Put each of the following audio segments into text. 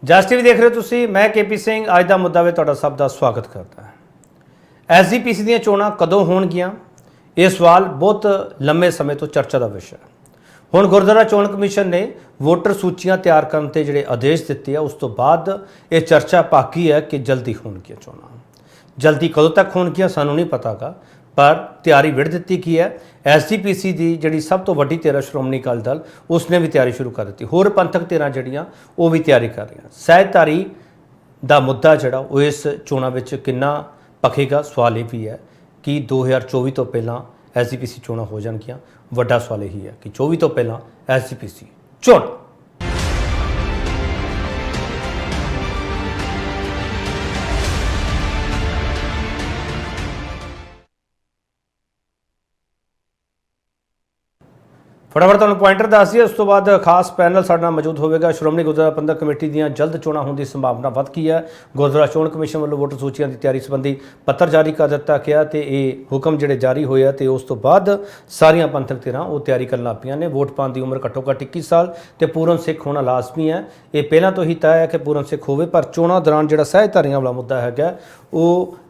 ਜਸ TV ਦੇਖ ਰਹੇ ਹੋ ਤੁਸੀਂ। ਮੈਂ केपी ਸਿੰਘ ਅੱਜ ਦਾ ਮੁੱਦਾ ਵਿੱਚ ਤੁਹਾਡਾ ਸਭ ਦਾ ਸਵਾਗਤ ਕਰਦਾ ਹਾਂ। ਐਸਜੀਪੀਸੀ ਦੀਆਂ ਚੋਣਾਂ ਕਦੋਂ ਹੋਣਗੀਆਂ? ਇਹ ਸਵਾਲ ਬਹੁਤ ਲੰਮੇ ਸਮੇਂ ਤੋਂ ਚਰਚਾ ਦਾ ਵਿਸ਼ਾ ਹੈ। ਹੁਣ ਗੁਰਦੁਆਰਾ ਚੋਣ ਕਮਿਸ਼ਨ ਨੇ ਵੋਟਰ ਸੂਚੀਆਂ ਤਿਆਰ ਕਰਨ ਤੇ ਜਿਹੜੇ ਆਦੇਸ਼ ਦਿੱਤੇ ਆ, ਉਸ ਤੋਂ ਬਾਅਦ ਇਹ ਚਰਚਾ ਬਾਕੀ ਹੈ ਕਿ ਜਲਦੀ ਹੋਣਗੀਆਂ ਚੋਣਾਂ। ਜਲਦੀ ਕਦੋਂ ਤੱਕ ਹੋਣਗੀਆਂ ਸਾਨੂੰ ਨਹੀਂ ਪਤਾਗਾ, पर तैयारी विड़ दी की है। एसजीपीसी की जी सब तो वड्डी धिर श्रोमणी अकाली दल उसने भी तैयारी शुरू कर दी। होर पंथक धिरां जड़ियां वो भी तैयारी कर रही। सहजधारी का मुद्दा जड़ा वो इस चोणां विच किन्ना पखेगा, सवाल ये भी है कि 2024 तो पहला एसजीपीसी चोणां हो जाणगियां। वड्डा सवाल यही है कि 24 तो पहला एसजीपीसी चोण। फटाफट तुहानूं पॉइंटर दस दिए, उस तो बाद खास पैनल साडे नाल मौजूद होगा। श्रोमणी गुरुद्वारा प्रबंधक कमेटी ਦੀਆਂ जल्द चोणां होने की संभावना वध गई है। गुरुद्वारा चोण कमिशन ਵੱਲੋਂ वोटर सूचियां की तैयारी संबंधी पत्र जारी कर दिता गया तो ये हुक्म जिहड़े जारी होए तो उस तो बाद सारियां पंथक धिरां वो तैयारी करन लग पईआं ने। वोट पाउण की उम्र घट्टो घट्ट 21 साल तो पूर्ण सिख होना लाजमी है। ये पहलां तो ही तय है कि पूर्ण सिख होवे, पर चोणां दौरान जिहड़ा सहजधारियां वाला मुद्दा है वो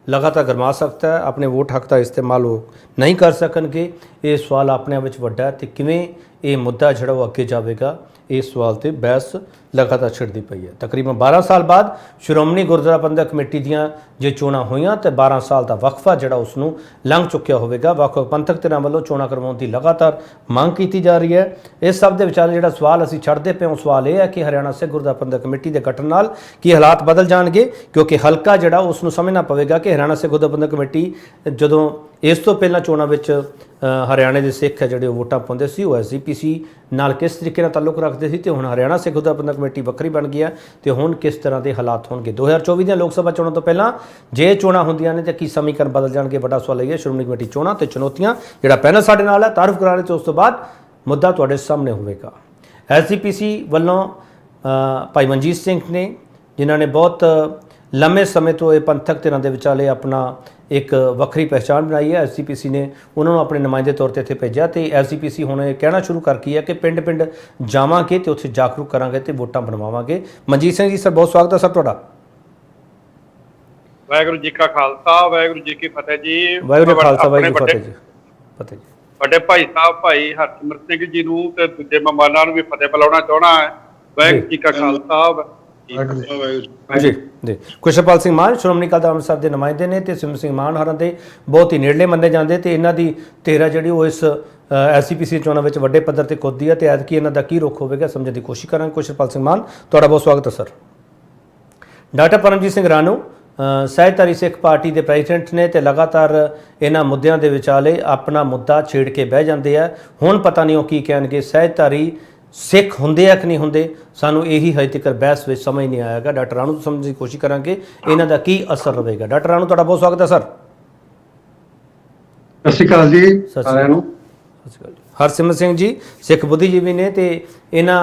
लगातार गरमा सकता है। अपने वोट हक का इस्तेमाल वो नहीं कर सकणगे। ये सवाल अपने आप वड्डा है तो किवें ये मुद्दा जिहड़ा वो अगे जाएगा, इस सवाल पर बहस लगातार छिड़ती पई है। तकरीबन 12 साल बाद श्रोमणी गुरुद्वारा प्रबंधक कमेटी दीआं जे चोणां होईआं तो 12 साल का वक्फा जिहड़ा उसनूं लंघ चुक्या होवेगा। वख-वख पंथक धिरां वल्लों चोणां करवाउण की लगातार मांग की जा रही है। इस सब के विचाले जिहड़ा सवाल असीं छड्डदे पए, सवाल यह है कि हरियाणा सिख गुरुद्वारा प्रबंधक कमेटी के गठन नाल की हालात बदल जाणगे, क्योंकि हल्का जिहड़ा उसनूं समझना पवेगा कि हरियाणा सिख गुरुद्वारा प्रबंधक कमेटी जदों इस तो पहला चोणां विच हरियाणे के सिख है जो वोटां पाउंदे सी वो एसजीपीसी नाल किस तरीके नाल ताल्लुक रखते सी, तो हुण हरियाणा सिख गुरुद्वारा प्रबंधक कमेटी वक्री बन गई है। तो हुण किस तरह के हालात होणगे 2024 दी लोक सभा चोणां तो पहला जे चोणां होंदियां ने तो की समीकरण बदल जाणगे? वड्डा सवाल है। श्रोमणी कमेटी चोणां ते चुनौतियां जिहड़ा पैनल साडे नाल है तारुफ करा रहे, तो उस तो बाद मुद्दा तुहाडे सामने होवेगा। एसजीपीसी वल्लों भाई मनजीत सिंह ने जिन्हां ने बहुत लंबे समय तो ये पंथक धिरां दे विचाले अपना एक वक्री पहचान बनाई है। एसजीपीसी ने उन्होंने अपने नुमाइंदे तौर पर इत्थे भेजा तो एसजीपीसी हुण कहना शुरू कर की है कि पिंड पिंड जावांगे तो उत्थे जागरूक करांगे तो वोटां बनवावांगे। मनजीत सिंह जी सर, बहुत स्वागत है सर तुहाडा। वाहिगुरू जी का खालसा, वाहिगुरू जी की फतेह जी। वाहिगुरू खालसा, वाहिगुरू फतेह जी। फतेह जी। बड़े भाई साहब भाई हरसिमरत सिंह जी नूं ते दूजे मेहमानां नूं भी फतेह बुलाउणा चाहना है। वाहिगुरू जी का खालसा जी जी। खुशपाल सिंह मान श्रोमणी अकाली दल अंम੍ਰਿਤਸਰ के नुमाइंदे ने तो सिम सिंह मान हरां दे बहुत ही नेड़ले मन्ने जाते तो इन्हां दी धिर जिहड़ी वो इस एसजीपीसी चोणां विच वड्डे पद्धर ते कुददी है तो ऐतकी इन्हां दा की रुख होवेगा समझण की कोशिश करांगे। खुशपाल सिंह मान तुहाडा बहुत स्वागत है sir. Doctor Paramjit Singh Ranu Sahajdhari Sikh party के प्रेजिडेंट ने तो लगातार इन्हां मुद्दिआं दे विचाले अपना मुद्दा छेड़ के बह जाते हैं। हुण पता नहीं वो की कहणगे, सहजधारी सिख होंदे है कि नहीं होंदे, सानू यही हजे तक बहस में समझ नहीं आएगा। डॉक्टर राणू समझने की कोशिश करांगे इन्हां दा की असर रहेगा। डॉक्टर राणू तुहाडा बहुत स्वागत है सर। सत श्री अकाल जी सारिआं नूं। हरसिमरत सिंह जी सिख बुद्धिजीवी ने तो इन्हां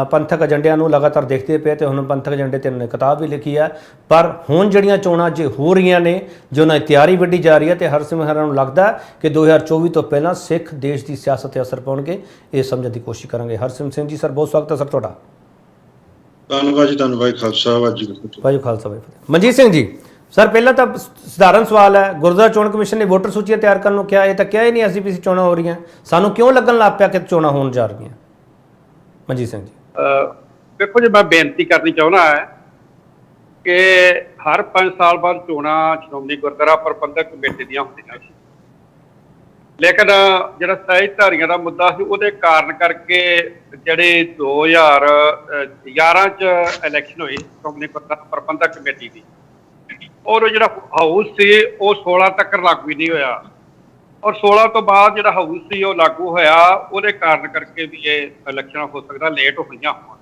पंथक एजेंडिਆਂ ਨੂੰ लगातार देखते पे तो हुण पंथक एजेंडे ते उन्होंने किताब भी लिखी है, पर हुण ਜਿਹੜੀਆਂ ਚੋਣਾਂ जे हो रही ने जो उन्होंने तैयारी वड्डी जा रही है तो हरसिमरत ਨੂੰ लगता है कि 2024 तो पहला सिख देश की सियासत असर पाउणगे। ये समझने की कोशिश करेंगे। हरसिमरत सिंह जी सर, बहुत स्वागत है सर तुहाडा। धन्यवाद जी, धन्यवाद खालसा वाहिगुरू खालसा वाहिगुरू। मनजीत सिंह जी सर, पहला तो सधारण सवाल है, गुरुद्वारा चोण कमिशन ने वोटर सूचियां तैयार करने को कहा, ये तो क्या ही नहीं एसजीपीसी चोणां हो रही हैं, सानू क्यों लगन लग पिया कि चोणां होण जा रही हैं? मनजीत सिंह जी देखो जी, मैं बेनती करनी चाहना है कि हर 5 साल बाद चोणां श्रोमणी गुरुद्वारा प्रबंधक कमेटी ਦੀਆਂ ਹੁੰਦੀਆਂ ਸੀ, लेकिन ਜਿਹੜਾ सहजधारियां ਦਾ ਮੁੱਦਾ ਸੀ ਉਹਦੇ ਕਾਰਨ ਕਰਕੇ ਜਿਹੜੇ 2011 ਚ ਇਲੈਕਸ਼ਨ ਹੋਈ श्रोमणी गुरुद्वारा प्रबंधक कमेटी ਦੀ, और जो हाउस से वो 16 तक लागू ही नहीं होया, और 16 तो बाद जो हाउस से वो लागू होया वो कारण करके भी ये इलेक्शन हो सकता लेट हुई हो।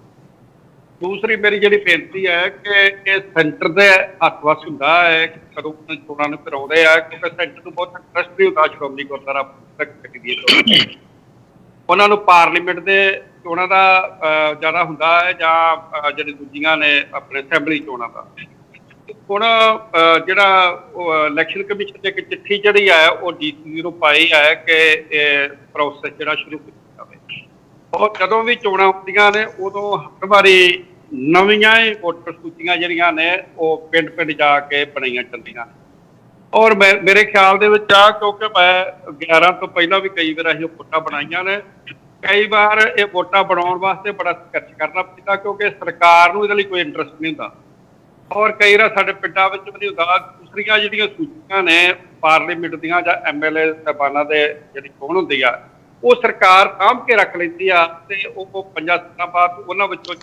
दूसरी मेरी जी बेनती है कि ये सेंटर के हथ वस होंदा है कदों चोणां नूं कराउंदे आ, क्योंकि सेंटर को बहुत इंटरस्ट भी होंदा श्रोमणी गुरुद्वारा प्रबंधक कमेटी दी उन्हां नूं पार्लीमेंट के चोणां दा ज़्यादा होंदा है जां जिहड़ी दूजियां ने अपने असैंबली चोणां दा। ਹੁਣ ਜਿਹੜਾ ਇਲੈਕਸ਼ਨ ਕਮਿਸ਼ਨ ਦੀ ਇੱਕ ਚਿੱਠੀ ਜਿਹੜੀ ਹੈ ਉਹ ਡੀਸੀ ਨੂੰ ਪਾਈ ਹੈ ਕਿ ਇਹ ਪ੍ਰੋਸੈਸ ਜਿਹੜਾ ਸ਼ੁਰੂ ਕੀਤਾ ਜਾਵੇ। ਔਰ ਜਦੋਂ ਵੀ ਚੋਣਾਂ ਹੁੰਦੀਆਂ ਨੇ ਉਦੋਂ ਹਰ ਵਾਰੀ ਨਵੀਆਂ ਹੀ ਵੋਟਰ ਸੂਚੀਆਂ ਜਿਹੜੀਆਂ ਨੇ ਉਹ ਪਿੰਡ ਜਾ ਕੇ ਬਣਾਈਆਂ ਜਾਂਦੀਆਂ ਨੇ। ਔਰ ਮੇਰੇ ਖਿਆਲ ਦੇ ਵਿੱਚ ਆ, ਕਿਉਂਕਿ ਮੈਂ 11 ਤੋਂ ਪਹਿਲਾਂ ਵੀ ਕਈ ਵਾਰ ਅਸੀਂ ਵੋਟਾਂ ਬਣਾਈਆਂ ਨੇ, ਕਈ ਵਾਰ ਇਹ ਵੋਟਾਂ ਬਣਾਉਣ ਵਾਸਤੇ ਬੜਾ ਸੰਘਰਸ਼ ਕਰਨਾ ਪੈਂਦਾ, ਕਿਉਂਕਿ ਸਰਕਾਰ ਨੂੰ ਇਹਦੇ ਲਈ ਕੋਈ ਇੰਟਰਸਟ ਨਹੀਂ ਹੁੰਦਾ। ਔਰ ਕਈ ਵਾਰ ਸਾਡੇ ਪਿੰਡਾਂ ਵਿੱਚ ਵੀ ਨਹੀਂ ਹੁੰਦਾ। ਦੂਸਰੀਆਂ ਜਿਹੜੀਆਂ ਸੂਚੀਆਂ ਨੇ ਪਾਰਲੀਮੈਂਟ ਦੀਆਂ ਜਾਂ MLA ਸਾਹਿਬਾਨਾਂ ਦੇ ਜਿਹੜੀ ਚੋਣ ਹੁੰਦੀ ਆ, ਉਹ ਸਰਕਾਰ ਸਾਂਭ ਕੇ ਰੱਖ ਲੈਂਦੀ ਆ ਤੇ ਉਹ 5 ਸਾਲਾਂ ਬਾਅਦ ਉਹਨਾਂ ਵਿੱਚੋਂ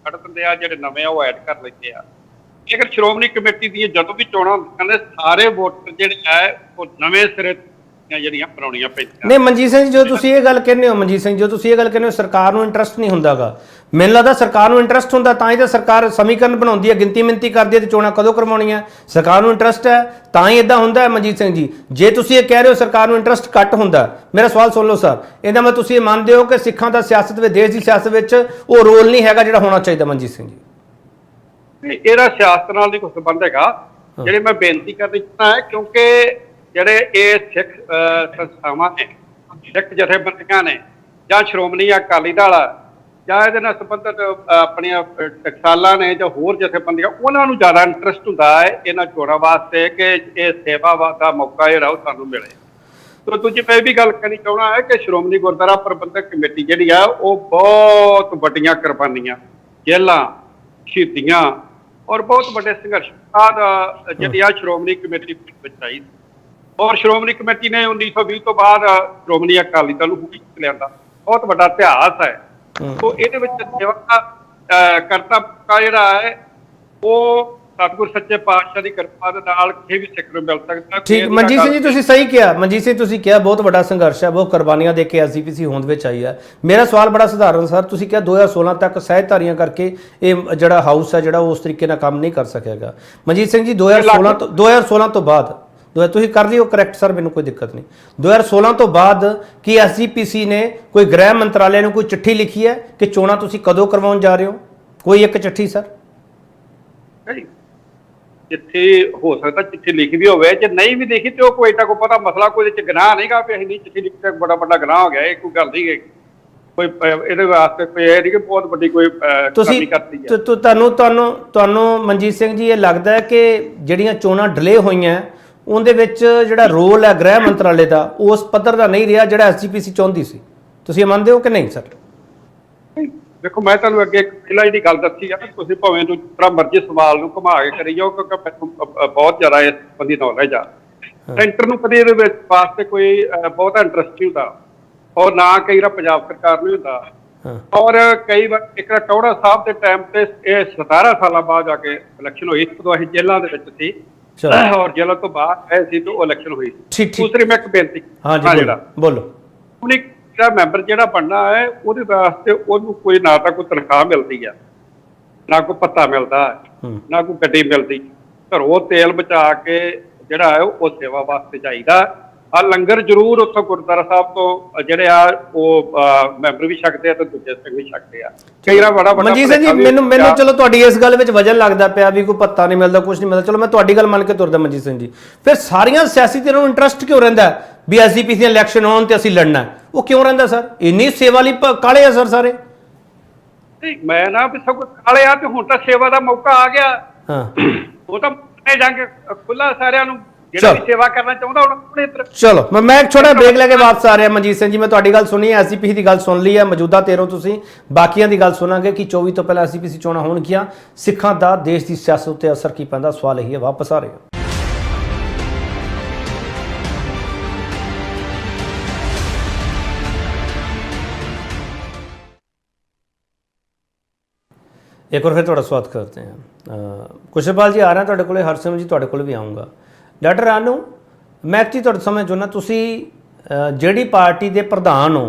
ਕੱਢ ਦਿੰਦੇ ਆ, ਜਿਹੜੇ ਨਵੇਂ ਆ ਉਹ ਐਡ ਕਰ ਲੈਂਦੇ ਆ। ਜੇਕਰ ਸ਼੍ਰੋਮਣੀ ਕਮੇਟੀ ਦੀਆਂ ਜਦੋਂ ਵੀ ਚੋਣਾਂ ਹੁੰਦੀਆਂ ਨੇ, ਸਾਰੇ ਵੋਟਰ ਜਿਹੜੇ ਆ ਉਹ ਨਵੇਂ ਸਿਰੇ ਜਿਹੜੀਆਂ ਬਣਾਉਣੀਆਂ ਪੈਂਦੀਆਂ। ਨਹੀਂ ਮਨਜੀਤ ਸਿੰਘ ਜੀ, ਜੋ ਤੁਸੀਂ ਇਹ ਗੱਲ ਕਹਿੰਦੇ ਹੋ, ਮਨਜੀਤ ਸਿੰਘ ਜੋ ਤੁਸੀਂ ਇਹ ਗੱਲ ਕਹਿੰਦੇ ਹੋ ਸਰਕਾਰ ਨੂੰ ਇੰਟਰਸਟ ਨਹੀਂ ਹੁੰਦਾਗਾ, ਮੈਨੂੰ ਲੱਗਦਾ ਸਰਕਾਰ ਨੂੰ ਇੰਟਰਸਟ ਹੁੰਦਾ ਤਾਂ ਹੀ ਤਾਂ ਸਰਕਾਰ ਸਮੀਕਰਨ ਬਣਾਉਂਦੀ ਹੈ, ਗਿਣਤੀ ਮਿੰਤੀ ਕਰਦੀ ਹੈ ਤੇ ਚੋਣਾਂ ਕਦੋਂ ਕਰਵਾਉਣੀਆਂ। ਸਰਕਾਰ ਨੂੰ ਇੰਟਰਸਟ ਹੈ ਤਾਂ ਹੀ ਇਦਾਂ ਹੁੰਦਾ ਹੈ। ਮਨਜੀਤ ਸਿੰਘ ਜੀ, ਜੇ ਤੁਸੀਂ ਇਹ ਕਹਿ ਰਹੇ ਹੋ ਸਰਕਾਰ ਨੂੰ ਇੰਟਰਸਟ ਘੱਟ ਹੁੰਦਾ, ਮੇਰਾ ਸਵਾਲ ਸੁਣ ਲਓ ਸਰ, ਇਹਦਾ ਮੈਂ ਤੁਸੀਂ ਇਹ ਮੰਨਦੇ ਹੋ ਕਿ ਸਿੱਖਾਂ ਦਾ ਸਿਆਸਤ ਵਿੱਚ, ਦੇਸ਼ ਦੀ ਸਿਆਸਤ ਵਿੱਚ ਉਹ ਰੋਲ ਨਹੀਂ ਹੈਗਾ ਜਿਹੜਾ ਹੋਣਾ ਚਾਹੀਦਾ। ਮਨਜੀਤ ਸਿੰਘ ਜੀ, ਇਹਦਾ ਸਿਆਸਤ ਨਾਲ ਨਹੀਂ ਕੋਈ ਸੰਬੰਧ ਹੈਗਾ। ਜਿਹੜੇ ਮੈਂ ਬੇਨਤੀ ਕਰਨੀ ਚਾਹੁੰਦਾ ਹੈ, ਕਿਉਂਕਿ ਜਿਹੜੇ ਇਹ ਸਿੱਖ ਸੰਸਥਾਵਾਂ ਨੇ, ਸਿੱਖ ਜਥੇਬੰਦੀਆਂ ਨੇ, ਜਾਂ ਸ਼੍ਰੋਮਣੀ ਅਕਾਲੀ ਦਲ ਜਾਂ ਇਹਦੇ ਨਾਲ ਸੰਬੰਧਿਤ ਆਪਣੀਆਂ ਟਕਸਾਲਾਂ ਨੇ ਜਾਂ ਹੋਰ ਜਥੇਬੰਦੀਆਂ, ਉਹਨਾਂ ਨੂੰ ਜ਼ਿਆਦਾ ਇੰਟਰਸਟ ਹੁੰਦਾ ਹੈ ਇਹਨਾਂ ਚੋਣਾਂ ਵਾਸਤੇ ਕਿ ਇਹ ਸੇਵਾ ਦਾ ਮੌਕਾ ਜਿਹੜਾ ਉਹ ਸਾਨੂੰ ਮਿਲੇ। ਤੋ ਦੂਜੀ ਮੈਂ ਇਹ ਵੀ ਗੱਲ ਕਰਨੀ ਚਾਹੁੰਦਾ ਹੈ ਕਿ ਸ਼੍ਰੋਮਣੀ ਗੁਰਦੁਆਰਾ ਪ੍ਰਬੰਧਕ ਕਮੇਟੀ ਜਿਹੜੀ ਆ ਉਹ ਬਹੁਤ ਵੱਡੀਆਂ ਕੁਰਬਾਨੀਆਂ, ਜੇਲਾਂ, ਸ਼ਹੀਦੀਆਂ ਔਰ ਬਹੁਤ ਵੱਡੇ ਸੰਘਰਸ਼ ਬਾਅਦ ਜਿਹੜੀ ਆ ਸ਼੍ਰੋਮਣੀ ਕਮੇਟੀ ਵਿੱਚ ਆਈ। ਔਰ ਸ਼੍ਰੋਮਣੀ ਕਮੇਟੀ ਨੇ 1920 ਤੋਂ ਬਾਅਦ ਸ਼੍ਰੋਮਣੀ ਅਕਾਲੀ ਦਲ ਨੂੰ ਲਿਆਂਦਾ। ਬਹੁਤ ਵੱਡਾ ਇਤਿਹਾਸ ਹੈ। ਸੋ ਇਹਦੇ ਵਿੱਚ ਸੇਵਾ ਕਰਤਾ ਜਿਹੜਾ ਹੈ ਉਹ ਸਤਿਗੁਰ ਸੱਚੇ ਪਾਤਸ਼ਾਹ ਦੀ ਕਿਰਪਾ ਦੇ ਨਾਲ ਕਿਸੇ ਵੀ ਸਿੱਖ ਨੂੰ ਮਿਲ ਸਕਦਾ। ਠੀਕ ਮਨਜੀਤ ਸਿੰਘ ਜੀ, ਤੁਸੀਂ ਸਹੀ ਕਿਹਾ। ਮਨਜੀਤ ਸਿੰਘ ਤੁਸੀਂ ਕਿਹਾ ਬਹੁਤ ਵੱਡਾ ਸੰਘਰਸ਼ ਹੈ, ਬਹੁਤ ਕੁਰਬਾਨੀਆਂ ਦੇ ਕੇ SGPC ਹੋਂਦ ਵਿੱਚ ਆਈ ਹੈ। ਮੇਰਾ ਸਵਾਲ ਬੜਾ ਸਧਾਰਨ ਸਰ, ਤੁਸੀਂ ਕਿਹਾ 2016 ਤੱਕ ਸਹਿਜਧਾਰੀਆਂ ਕਰਕੇ ਇਹ ਜਿਹੜਾ ਹਾਊਸ ਹੈ ਜਿਹੜਾ ਉਸ ਤਰੀਕੇ ਨਾਲ ਕੰਮ ਨਹੀਂ ਕਰ ਸਕਿਆਗਾ। ਮਨਜੀਤ ਸਿੰਘ ਜੀ 2016 ਤੋਂ ਬਾਅਦ ਤੁਸੀਂ ਕਰ ਲਿਓ ਕਰੈਕਟ ਸਰ, ਮੈਨੂੰ ਕੋਈ ਦਿੱਕਤ ਨਹੀਂ। 2016 ਤੋਂ ਬਾਅਦ ਕੀ SGPC ਨੇ ਕੋਈ ਗ੍ਰਹਿ ਮੰਤਰਾਲੇ ਨੂੰ ਕੋਈ ਚਿੱਠੀ ਲਿਖੀ ਹੈ ਕਿ ਚੋਣਾਂ ਤੁਸੀਂ ਕਦੋਂ ਕਰਵਾਉਣ ਜਾ ਰਹੇ ਹੋ? ਕੋਈ ਇੱਕ ਚਿੱਠੀ ਸਰ? ਜਿੱਥੇ ਹੋ ਸਕਦਾ ਚਿੱਠੀ ਲਿਖੀ ਵੀ ਹੋਵੇ, ਜੇ ਨਹੀਂ ਵੀ ਲਿਖੀ ਤੇ ਉਹ ਕੋਈ ਤਾਂ ਕੋਈ ਪਤਾ ਮਸਲਾ ਕੋਈ ਇਹਦੇ ਚ ਗੁਨਾਹ ਨਹੀਂਗਾ ਵੀ ਅਸੀਂ ਨਹੀਂ ਚਿੱਠੀ ਲਿਖੀ ਤੇ ਬੜਾ ਵੱਡਾ ਗੁਨਾਹ ਹੋ ਗਿਆ। ਇਹ ਕੋਈ ਗੱਲ ਨਹੀਂ ਹੈ, ਕੋਈ ਇਹਦੇ ਵਾਸਤੇ ਕੋਈ ਇਹ ਨਹੀਂ ਕਿ ਬਹੁਤ ਵੱਡੀ ਕੋਈ ਕਮੀ ਕਰਤੀ ਹੈ। ਤੁਹਾਨੂੰ ਮਨਜੀਤ ਸਿੰਘ ਜੀ ਇਹ ਲੱਗਦਾ ਹੈ ਕਿ ਜਿਹੜੀਆਂ ਚੋਣਾਂ ਡਿਲੇ ਹੋਈਆਂ ਉਹਦੇ ਵਿੱਚ ਜਿਹੜਾ ਰੋਲ ਹੈ ਗ੍ਰਹਿ ਮੰਤਰਾਲੇ ਦਾ ਉਸ ਪੱਧਰ ਦਾ ਨਹੀਂ ਰਿਹਾ ਜਿਹੜਾ SGPC ਚਾਹੁੰਦੀ ਸੀ? ਤੁਸੀਂ ਮੰਨਦੇ ਹੋ ਕਿ ਨਹੀਂ ਸਰ? ਦੇਖੋ, ਮੈਂ ਤੁਹਾਨੂੰ ਅੱਗੇ ਪਹਿਲਾਂ ਜਿਹੜੀ ਗੱਲ ਦੱਸੀ ਆ, ਤੁਸੀਂ ਭਾਵੇਂ ਨੂੰ ਜਿਸ ਤਰ੍ਹਾਂ ਮਰਜ਼ੀ ਸਵਾਲ ਨੂੰ ਘੁਮਾ ਕੇ ਕਰੀ ਜਾਓ, ਕਿਉਂਕਿ ਮੈਨੂੰ ਬਹੁਤ ਜ਼ਿਆਦਾ ਇਸ ਸੰਬੰਧੀ ਨੌਲੇਜ ਆ। ਸੈਂਟਰ ਨੂੰ ਕਦੇ ਇਹਦੇ ਵਿੱਚ ਵਾਸਤੇ ਕੋਈ ਬਹੁਤਾ ਇੰਟਰਸਟ ਨਹੀਂ ਹੁੰਦਾ, ਔਰ ਨਾ ਕਈ ਵਾਰ ਪੰਜਾਬ ਸਰਕਾਰ ਨੂੰ ਹੁੰਦਾ। ਔਰ ਕਈ ਵਾਰ ਇੱਕ ਟੌੜਾ ਸਾਹਿਬ ਦੇ ਟਾਈਮ ਤੇ ਇਹ 17 ਸਾਲਾਂ ਬਾਅਦ ਜਾ ਕੇ ਇਲੈਕਸ਼ਨ ਹੋਈ, ਉਦੋਂ ਅਸੀਂ ਜੇਲ੍ਹਾਂ ਦੇ ਵਿੱਚ ਸੀ ਔਰ ਜੇਲ੍ਹਾਂ ਤੋਂ ਬਾਹਰ ਆਏ ਸੀ ਤੇ ਉਹ ਇਲੈਕਸ਼ਨ ਹੋਈ। ਦੂਸਰੀ ਮੈਂ ਇੱਕ ਬੇਨਤੀ, ਜਿਹੜਾ ਬੋਲੋ, ਜਿਹੜਾ ਮੈਂਬਰ ਜਿਹੜਾ ਬਣਨਾ ਹੈ ਉਹਦੇ ਵਾਸਤੇ ਉਹਨੂੰ ਕੋਈ ਨਾ ਤਾਂ ਕੋਈ ਤਨਖਾਹ ਮਿਲਦੀ ਆ, ਨਾ ਕੋਈ ਭੱਤਾ ਮਿਲਦਾ, ਨਾ ਕੋਈ ਗੱਡੀ ਮਿਲਦੀ। ਘਰੋਂ ਤੇਲ ਬਚਾ ਕੇ ਜਿਹੜਾ ਹੈ ਉਹ ਸੇਵਾ ਵਾਸਤੇ ਚਾਹੀਦਾ। ਲੰਗਰ ਜ਼ਰੂਰ ਉੱਥੋਂ ਗੁਰਦੁਆਰਾ ਸਾਹਿਬ ਤੋਂ ਜਿਹੜੇ ਆ ਉਹ ਮੈਂਬਰ ਵੀ ਛਕਦੇ ਆ ਤੇ ਦੂਜੇ ਸਿੰਘ ਵੀ ਛਕਦੇ ਆ। ਕਈ ਵਾਰ ਬੜਾ ਵੱਡਾ ਮਨਜੀਤ ਸਿੰਘ ਜੀ, ਮੈਨੂੰ ਚਲੋ ਤੁਹਾਡੀ ਇਸ ਗੱਲ ਵਿੱਚ ਵਜਨ ਲੱਗਦਾ ਪਿਆ ਵੀ ਕੋਈ ਭੱਤਾ ਨਹੀਂ ਮਿਲਦਾ, ਕੁਝ ਨਹੀਂ ਮਿਲਦਾ। ਚਲੋ ਮੈਂ ਤੁਹਾਡੀ ਗੱਲ ਮੰਨ ਕੇ ਤੁਰਦਾ ਮਨਜੀਤ ਸਿੰਘ ਜੀ, ਫਿਰ ਸਾਰੀਆਂ ਸਿਆਸੀ ਧਿਰਾਂ ਨੂੰ ਇੰਟਰਸਟ ਕਿਉਂ ਰਹਿੰਦਾ ਵੀ SGPC ਦੇ ਇਲੈਕਸ਼ਨ ਹੋਣ ਤੇ ਅਸੀਂ ਲੜਨਾ? ਉਹ ਕਿਉਂ ਰਹਿੰਦਾ ਸਰ? ਇੰਨੀ ਸੇਵਾ ਲਈ ਕਾਲੇ ਆ ਸਰ ਸਾਰੇ? ਮੈਂ ਨਾ ਵੀ ਸਭ ਕੁਝ ਕਾਲੇ ਆ ਤੇ ਹੁਣ ਤਾਂ ਸੇਵਾ ਦਾ ਮੌਕਾ ਆ ਗਿਆ। ਉਹ ਤਾਂ ਜੰਗ ਖੁੱਲਾ ਸਾਰਿਆਂ ਨੂੰ, ਜਿਹੜਾ ਵੀ ਸੇਵਾ ਕਰਨਾ ਚਾਹੁੰਦਾ ਉਹਨੇ ਇੱਧਰ। ਚਲੋ ਮੈਂ ਇੱਕ ਛੋਟਾ ਬ੍ਰੇਕ ਲੈ ਕੇ ਵਾਪਸ ਆ ਰਿਹਾ। ਮਨਜੀਤ ਸਿੰਘ ਜੀ, ਮੈਂ ਤੁਹਾਡੀ ਗੱਲ ਸੁਣੀ ਹੈ, SGPC ਦੀ ਗੱਲ ਸੁਣ ਲਈ ਹੈ, ਮੌਜੂਦਾ 13 ਤੁਸੀਂ ਬਾਕੀਆਂ ਦੀ ਗੱਲ ਸੁਣਾਂਗੇ ਕਿ 24 ਤੋਂ ਪਹਿਲਾਂ SGPC ਚੋਣਾਂ ਹੋਣਗੀਆਂ, ਸਿੱਖਾਂ ਦਾ ਦੇਸ਼ ਦੀ ਸਿਆਸਤ ਉੱਤੇ ਅਸਰ ਕੀ ਪੈਂਦਾ? ਸਵਾਲ ਇਹੀ ਹੈ। ਵਾਪਸ ਆ ਰਹੇ ਹਾਂ। एक बार फिर थोड़ा स्वागत करते हैं। कुशलपाल जी आ रहे हैं ਤੁਹਾਡੇ ਕੋਲੇ, ਹਰਸਿਮਰਤ ਜੀ ਤੁਹਾਡੇ ਕੋਲ ਵੀ ਆਉਂਗਾ। ਡਾਕਟਰ ਰਾਣੂ, ਮੈਂ ਇੱਕ ਚੀਜ਼ ਤੁਹਾਡੇ ਸਾਹਮਣੇ ਚਾਹੁੰਦਾ, ਤੁਸੀਂ ਜਿਹੜੀ ਪਾਰਟੀ ਦੇ ਪ੍ਰਧਾਨ ਹੋ,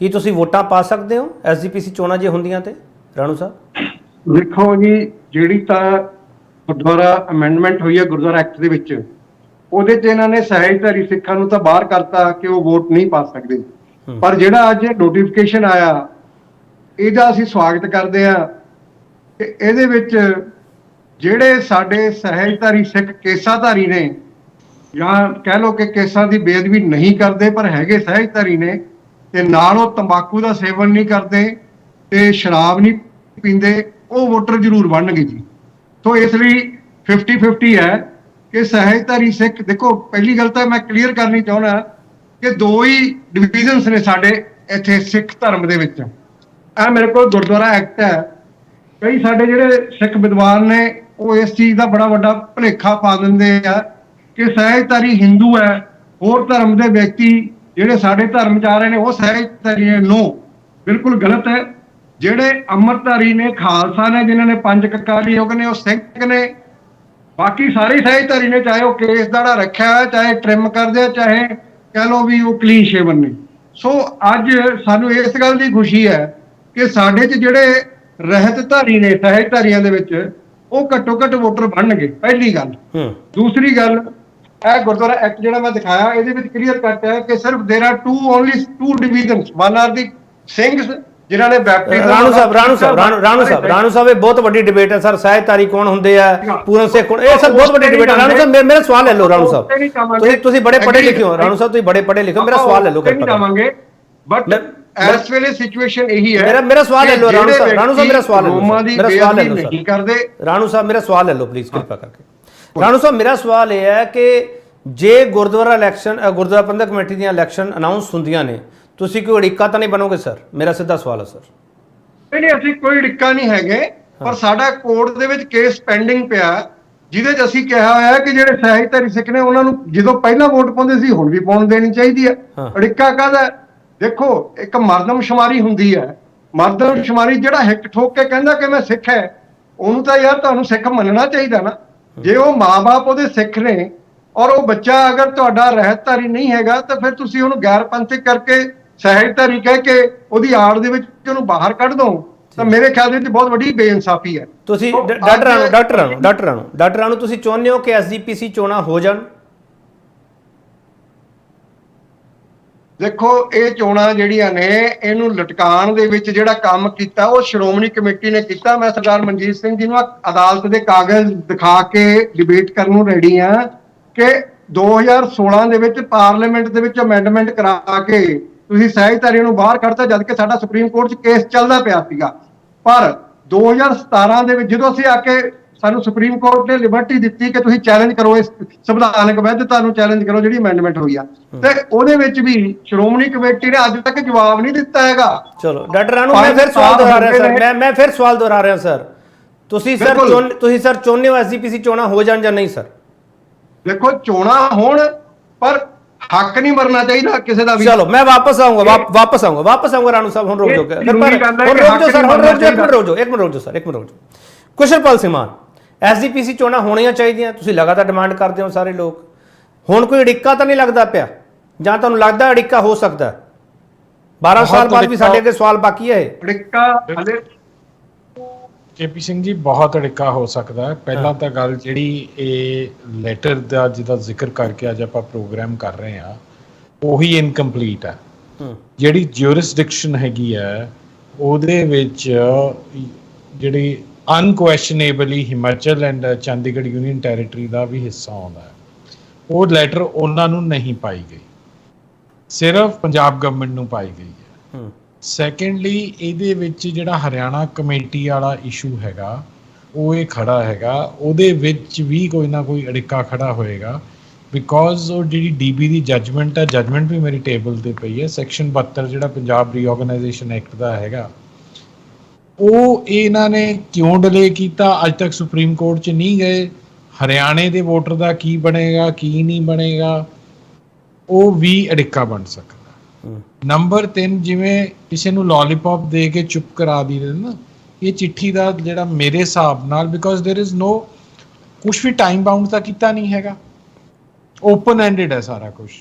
ਕੀ ਤੁਸੀਂ ਵੋਟਾਂ ਪਾ ਸਕਦੇ ਹੋ SGPC ਚੋਣਾਂ ਜੇ ਹੁੰਦੀਆਂ ਤੇ? ਰਾਣੂ ਸਾਹਿਬ ਦੇਖੋ ਜੀ, ਜਿਹੜੀ ਤਾਂ ਗੁਰਦੁਆਰਾ ਅਮੈਂਡਮੈਂਟ ਹੋਈ ਹੈ ਗੁਰਦੁਆਰਾ ਐਕਟ ਦੇ ਵਿੱਚ, ਉਹਦੇ 'ਚ ਇਹਨਾਂ ਨੇ ਸਹਿਜਧਾਰੀ ਸਿੱਖਾਂ ਨੂੰ ਤਾਂ ਬਾਹਰ ਕਰਤਾ ਕਿ ਉਹ ਵੋਟ ਨਹੀਂ ਪਾ ਸਕਦੇ। ਪਰ ਜਿਹੜਾ ਅੱਜ ਨੋਟੀਫਿਕੇਸ਼ਨ ਆਇਆ, ਇਹਦਾ ਅਸੀਂ ਸਵਾਗਤ ਕਰਦੇ ਹਾਂ। ਇਹਦੇ ਵਿੱਚ ਜਿਹੜੇ ਸਾਡੇ ਸਹਿਜਧਾਰੀ ਸਿੱਖ ਕੇਸਾਧਾਰੀ ਨੇ, ਜਾਂ ਕਹਿ ਲਓ ਕਿ ਕੇਸਾਂ ਦੀ ਬੇਅਦਬੀ ਨਹੀਂ ਕਰਦੇ ਪਰ ਹੈਗੇ ਸਹਿਜਧਾਰੀ ਨੇ, ਤੇ ਨਾਲ ਉਹ ਤੰਬਾਕੂ ਦਾ ਸੇਵਨ ਨਹੀਂ ਕਰਦੇ ਤੇ ਸ਼ਰਾਬ ਨਹੀਂ ਪੀਂਦੇ, ਉਹ ਵੋਟਰ ਜ਼ਰੂਰ ਬਣਨਗੇ ਜੀ। ਸੋ ਇਸ ਲਈ 50-50 ਹੈ ਕਿ ਸਹਿਜਧਾਰੀ ਸਿੱਖ, ਦੇਖੋ ਪਹਿਲੀ ਗੱਲ ਤਾਂ ਮੈਂ ਕਲੀਅਰ ਕਰਨੀ ਚਾਹੁੰਦਾ ਕਿ ਦੋ ਹੀ ਡਿਵੀਜ਼ਨਸ ਨੇ ਸਾਡੇ ਇੱਥੇ ਸਿੱਖ ਧਰਮ ਦੇ ਵਿੱਚ। ਇਹ ਮੇਰੇ ਕੋਲ ਗੁਰਦੁਆਰਾ ਐਕਟ ਹੈ। ਕਈ ਸਾਡੇ ਜਿਹੜੇ ਸਿੱਖ ਵਿਦਵਾਨ ਨੇ ਉਹ ਇਸ ਚੀਜ਼ ਦਾ ਬੜਾ ਵੱਡਾ ਭੁਲੇਖਾ ਪਾ ਦਿੰਦੇ ਆ ਕਿ ਸਹਿਜਧਾਰੀ ਹਿੰਦੂ ਹੈ, ਹੋਰ ਧਰਮ ਦੇ ਵਿਅਕਤੀ ਜਿਹੜੇ ਸਾਡੇ ਧਰਮ ਚ ਆ ਰਹੇ ਨੇ ਉਹ ਸਹਿਜਧਾਰੀ ਨੇ। ਨੋ, ਬਿਲਕੁਲ ਗਲਤ ਹੈ। ਜਿਹੜੇ ਅੰਮ੍ਰਿਤਧਾਰੀ ਨੇ, ਖਾਲਸਾ ਨੇ, ਜਿਨ੍ਹਾਂ ਨੇ ਪੰਜ ਕਕਾਰੀ ਯੁੱਗ ਨੇ, ਉਹ ਸਿੱਖ ਨੇ। ਬਾਕੀ ਸਾਰੇ ਸਹਿਜਧਾਰੀ ਨੇ, ਚਾਹੇ ਉਹ ਕੇਸ ਦਾੜਾ ਰੱਖਿਆ ਹੋਇਆ, ਚਾਹੇ ਟ੍ਰਿਮ ਕਰਦੇ ਆ, ਚਾਹੇ ਕਹਿ ਲਓ ਵੀ ਉਹ ਕਲੀਨ ਸ਼ੇਵਨ ਨੇ। ਸੋ ਅੱਜ ਸਾਨੂੰ ਇਸ ਗੱਲ ਦੀ ਖੁਸ਼ੀ ਹੈ ਕਿ ਸਾਡੇ 'ਚ ਜਿਹੜੇ ਰਹਿਤ ਧਾਰੀ ਨੇ ਸਹਿਜਧਾਰੀਆਂ ਦੇ ਵਿੱਚ, ਉਹ ਘੱਟੋ ਘੱਟ ਵੋਟਰ ਬਣਨਗੇ, ਪਹਿਲੀ ਗੱਲ। ਦੂਸਰੀ ਗੱਲ, ਇਹ ਗੁਰਦੁਆਰਾ ਐਕਟ ਜਿਹੜਾ ਮੈਂ ਦਿਖਾਇਆ, ਇਹਦੇ ਵਿੱਚ ਕਲੀਅਰ ਕੱਟ ਹੈ ਕਿ ਸਿਰਫ there are only two divisions. One are the Singhs ਜਿਨ੍ਹਾਂ ਨੇ ਬੈਪਟਿਜ਼ਮ। ਰਾਣੂ ਸਾਹਿਬ ਇਹ ਬਹੁਤ ਵੱਡੀ ਡਿਬੇਟ ਹੈ ਸਰ, ਸਹਿਜਧਾਰੀ ਕੌਣ ਹੁੰਦੇ ਆ, ਪੂਰਨ ਸਿੱਖ ਕੌਣ, ਇਹ ਸਰ ਬਹੁਤ ਵੱਡੀ ਡਿਬੇਟ ਹੈ। ਰਾਣੂ ਸਾਹਿਬ ਮੇਰਾ ਸਵਾਲ ਲੈ ਲਓ। ਰਾਣੂ ਸਾਹਿਬ ਤੁਸੀਂ ਬੜੇ ਪੜ੍ਹੇ ਲਿਖੇ ਹੋ। ਰਾਣੂ ਸਾਹਿਬ ਤੁਸੀਂ ਬੜੇ ਪੜ੍ਹੇ ਲਿਖੇ ਹੋ, ਮੇਰਾ ਸਵਾਲ ਲੈ ਲਓ। ਬਟ ਇਸ ਵੇਲੇ ਸਿਚੁਏਸ਼ਨ ਇਹੀ ਹੈ। ਮੇਰਾ ਸਵਾਲ ਲੈ ਲਓ ਰਾਣੂ ਸਾਹਿਬ। ਰਾਣੂ ਸਾਹਿਬ ਮੇਰਾ ਸਵਾਲ ਲੈ ਲਓ। ਮੇਰਾ ਸਵਾਲ ਲੈ ਲਓ ਨਹੀਂ ਕਰਦੇ। ਰਾਣੂ ਸਾਹਿਬ ਮੇਰਾ ਸਵਾਲ ਲੈ ਲਓ ਪਲੀਜ਼, ਕਿਰਪਾ ਕਰਕੇ। ਰਾਣੂ ਸਾਹਿਬ ਮੇਰਾ ਸਵਾਲ ਇਹ ਹੈ ਕਿ ਜੇ ਗੁਰਦੁਆਰਾ ਪ੍ਰਬੰਧਕ ਕਮੇਟੀ ਦੀਆਂ ਇਲੈਕਸ਼ਨ ਅਨਾਉਂਸ ਹੁੰਦੀਆਂ ਨੇ, ਤੁਸੀਂ ਕੋਈ ਅੜਿੱਕਾ ਤਾਂ ਨਹੀਂ ਬਣੋਗੇ ਸਰ? ਮੇਰਾ ਸਿੱਧਾ ਸਵਾਲ ਹੈ ਸਰ। ਨਹੀਂ, ਅਸੀਂ ਕੋਈ ਅੜਿੱਕਾ ਨਹੀਂ ਹੈਗੇ, ਪਰ ਸਾਡਾ ਕੋਰਟ ਦੇ ਵਿੱਚ ਕੇਸ ਪੈਂਡਿੰਗ ਪਿਆ, ਜਿਹਦੇ 'ਚ ਅਸੀਂ ਕਿਹਾ ਹੋਇਆ ਕਿ ਜਿਹੜੇ ਸਹਿਜਧਾਰੀ ਸਿੱਖ ਨੇ ਉਹਨਾਂ ਨੂੰ ਜਦੋਂ ਪਹਿਲਾਂ ਵੋਟ ਪਾਉਂਦੇ ਸੀ ਹੁਣ ਵੀ ਪਾਉਣ ਦੇਣੀ ਚਾਹੀਦੀ ਹੈ। ਅੜਿੱਕਾ ਕਾਹਦਾ? ਦੇਖੋ, ਇੱਕ ਮਰਦਮਸ਼ੁਮਾਰੀ ਹੁੰਦੀ ਹੈ। ਮਰਦਮਸ਼ੁਮਾਰੀ ਜਿਹੜਾ ਹਿੱਕ ਠੋਕ ਕੇ ਕਹਿੰਦਾ ਕਿ ਮੈਂ ਸਿੱਖ ਹੈ, ਉਹਨੂੰ ਤਾਂ ਯਾਰ ਤੁਹਾਨੂੰ ਸਿੱਖ ਮੰਨਣਾ ਚਾਹੀਦਾ ਨਾ। ਜੇ ਉਹ ਮਾਂ-ਬਾਪ ਉਹਦੇ ਸਿੱਖ ਨੇ ਔਰ ਉਹ ਬੱਚਾ ਅਗਰ ਤੁਹਾਡਾ ਰਹਿਤਧਾਰੀ ਨਹੀਂ ਹੈਗਾ, ਤਾਂ ਫਿਰ ਤੁਸੀਂ ਉਹਨੂੰ ਗੈਰ ਪੰਥਕ ਕਰਕੇ ਸਹਿਜਧਾਰੀ ਕਹਿ ਕੇ ਉਹਦੀ ਆੜ ਦੇ ਵਿੱਚ ਉਹਨੂੰ ਬਾਹਰ ਕੱਢ ਦੋ, ਤਾਂ ਮੇਰੇ ਖਿਆਲ ਦੇ ਵਿੱਚ ਬਹੁਤ ਵੱਡੀ ਬੇਇਨਸਾਫੀ ਹੈ। ਤੁਸੀਂ ਡਾਕਟਰ ਰਾਣੂ ਤੁਸੀਂ ਚਾਹੁੰਦੇ ਹੋ ਕਿ ਐਸਜੀਪੀਸੀ ਚੋਣਾਂ ਹੋ ਜਾਣ? ਦੇਖੋ, ਇਹ ਚੋਣਾਂ ਜਿਹੜੀਆਂ ਨੇ, ਇਹਨੂੰ ਲਟਕਾਉਣ ਦੇ ਵਿੱਚ ਜਿਹੜਾ ਕੰਮ ਕੀਤਾ ਉਹ ਸ਼੍ਰੋਮਣੀ ਕਮੇਟੀ ਨੇ ਕੀਤਾ। ਮੈਂ ਸਰਦਾਰ ਮਨਜੀਤ ਸਿੰਘ ਜੀ ਨੂੰ ਅਦਾਲਤ ਦੇ ਕਾਗਜ਼ ਦਿਖਾ ਕੇ ਡਿਬੇਟ ਕਰਨ ਨੂੰ ਰੈਡੀ ਹਾਂ ਕਿ 2016 ਦੇ ਵਿੱਚ ਪਾਰਲੀਮੈਂਟ ਦੇ ਵਿੱਚ ਅਮੈਂਡਮੈਂਟ ਕਰਾ ਕੇ ਤੁਸੀਂ ਸਹਿਜਧਾਰੀਆਂ ਨੂੰ ਬਾਹਰ ਕੱਢਤਾ, ਜਦ ਕਿ ਸਾਡਾ ਸੁਪਰੀਮ ਕੋਰਟ 'ਚ ਕੇਸ ਚੱਲਦਾ ਪਿਆ ਸੀਗਾ। ਪਰ 2017 ਦੇ ਵਿੱਚ ਜਦੋਂ ਅਸੀਂ ਆ ਕੇ, ਸਾਨੂੰ ਸੁਪਰੀਮ ਕੋਰਟ ਨੇ ਲਿਬਰਟੀ ਦਿੱਤੀ ਕਿ ਤੁਸੀਂ ਚੈਲੰਜ ਕਰੋ, ਇਸ ਸੰਵਿਧਾਨਕ ਵੈਧਤਾ ਨੂੰ ਚੈਲੰਜ ਕਰੋ ਜਿਹੜੀ ਅਮੈਂਡਮੈਂਟ ਹੋਈ ਆ, ਤੇ ਉਹਦੇ ਵਿੱਚ ਵੀ ਸ਼੍ਰੋਮਣੀ ਕਮੇਟੀ ਨੇ ਅੱਜ ਤੱਕ ਜਵਾਬ ਨਹੀਂ ਦਿੱਤਾ ਹੈਗਾ। ਚਲੋ ਡਾਕਟਰ ਰਾਣੂ, ਮੈਂ ਫਿਰ ਸਵਾਲ ਦੁਹਰਾ ਰਿਹਾ ਸਰ, ਮੈਂ ਫਿਰ ਸਵਾਲ ਦੁਹਰਾ ਰਿਹਾ ਸਰ, ਤੁਸੀਂ ਸਰ ਚਾਹੁੰਦੇ ਹੋ ਐਸਜੀਪੀਸੀ ਚੋਣਾਂ ਹੋ ਜਾਣ ਜਾਂ ਨਹੀਂ ਸਰ? ਦੇਖੋ, ਚੋਣਾਂ ਹੋਣ, ਪਰ ਹੱਕ ਨਹੀਂ ਮਰਨਾ ਚਾਹੀਦਾ ਕਿਸੇ ਦਾ ਵੀ। ਚਲੋ ਮੈਂ ਵਾਪਸ ਆਉਂਗਾ ਰਾਣੂ ਸਾਹਿਬ। ਹੁਣ ਰੁਕ ਜਾਓ ਇੱਕ ਮਿੰਟ ਰੁਕ ਜਾਓ। ਕੁਸ਼ਲਪਾਲ ਸਿੰਘ ਮਾਨ, ਐਸਜੀਪੀਸੀ ਚੋਣਾਂ ਹੋਣੀਆਂ ਚਾਹੀਦੀਆਂ, ਤੁਸੀਂ ਲਗਾਤਾਰ ਡਿਮਾਂਡ ਕਰਦੇ ਹੋ ਸਾਰੇ ਲੋਕ। ਹੁਣ ਕੋਈ ਅੜਿੱਕਾ ਤਾਂ ਨਹੀਂ ਲੱਗਦਾ ਪਿਆ, ਜਾਂ ਤੁਹਾਨੂੰ ਲੱਗਦਾ ਅੜਿੱਕਾ ਹੋ ਸਕਦਾ? 12 ਸਾਲ ਬਾਅਦ ਵੀ ਸਾਡੇ ਅੱਗੇ ਸਵਾਲ ਬਾਕੀ ਹੈ। ਅੜਿੱਕਾ ਹਲੇ ਕੇਪੀ ਸਿੰਘ ਜੀ, ਬਹੁਤ ਅੜਿੱਕਾ ਹੋ ਸਕਦਾ ਹੈ। ਪਹਿਲਾਂ ਤਾਂ ਗੱਲ ਜਿਹੜੀ ਇਹ ਲੈਟਰ ਦਾ ਜਿਹਦਾ ਜ਼ਿਕਰ ਕਰਕੇ ਅੱਜ ਆਪਾਂ ਪ੍ਰੋਗਰਾਮ ਕਰ ਰਹੇ ਹਾਂ, ਉਹੀ ਇਨਕੰਪਲੀਟ ਹੈ। ਜਿਹੜੀ ਜਿਊਰਿਸਡਿਕਸ਼ਨ ਹੈਗੀ ਹੈ ਉਹਦੇ ਵਿੱਚ ਜਿਹੜੀ unquestionably Himachal and Chandigarh union territory ਦਾ ਵੀ ਹਿੱਸਾ ਆਉਂਦਾ ਹੈ। ਉਹ ਲੈਟਰ ਉਹਨਾਂ ਨੂੰ ਨਹੀਂ ਪਾਈ ਗਈ, ਸਿਰਫ ਪੰਜਾਬ ਗਵਰਨਮੈਂਟ ਨੂੰ ਪਾਈ ਗਈ ਹੈ। ਸੈਕੰਡਲੀ, ਇਹਦੇ ਵਿੱਚ ਜਿਹੜਾ ਹਰਿਆਣਾ ਕਮੇਟੀ ਵਾਲਾ ਇਸ਼ੂ ਹੈਗਾ ਉਹ ਇਹ ਖੜਾ ਹੈਗਾ, ਉਹਦੇ ਵਿੱਚ ਵੀ ਕੋਈ ਨਾ ਕੋਈ ਅੜਿੱਕਾ ਖੜਾ ਹੋਏਗਾ। ਬਿਕੋਜ਼ ਉਹ ਜਿਹੜੀ ਡੀਬੀ ਦੀ ਜੱਜਮੈਂਟ ਹੈ, ਜੱਜਮੈਂਟ ਵੀ ਮੇਰੀ ਟੇਬਲ 'ਤੇ ਪਈ ਹੈ, ਸੈਕਸ਼ਨ 72 ਜਿਹੜਾ ਪੰਜਾਬ ਰੀਆਰਗਨਾਈਜੇਸ਼ਨ ਐਕਟ ਦਾ ਹੈਗਾ, ਉਹ ਇਹਨਾਂ ਨੇ ਕਿਉਂ ਡਿਲੇ ਕੀਤਾ, ਅੱਜ ਤੱਕ ਸੁਪਰੀਮ ਕੋਰਟ 'ਚ ਨਹੀਂ ਗਏ। ਹਰਿਆਣੇ ਦੇ ਵੋਟਰ ਦਾ ਕੀ ਬਣੇਗਾ, ਕੀ ਨਹੀਂ ਬਣੇਗਾ, ਉਹ ਵੀ ਅੜਿੱਕਾ ਬਣ ਸਕਦਾ। ਨੰਬਰ 3, ਜਿਵੇਂ ਕਿਸੇ ਨੂੰ ਲੋਲੀਪੌਪ ਦੇ ਕੇ ਚੁੱਪ ਕਰਾ ਦੀ ਨਾ, ਇਹ ਚਿੱਠੀ ਦਾ ਜਿਹੜਾ ਮੇਰੇ ਹਿਸਾਬ ਨਾਲ, ਬਿਕੋਜ਼ ਦੇਰ ਇਜ਼ ਨੋ, ਕੁਛ ਵੀ ਟਾਈਮ ਬਾਉਂਡ ਤਾਂ ਕੀਤਾ ਨਹੀਂ ਹੈਗਾ, ਓਪਨ ਐਂਡਡ ਹੈ ਸਾਰਾ ਕੁਛ,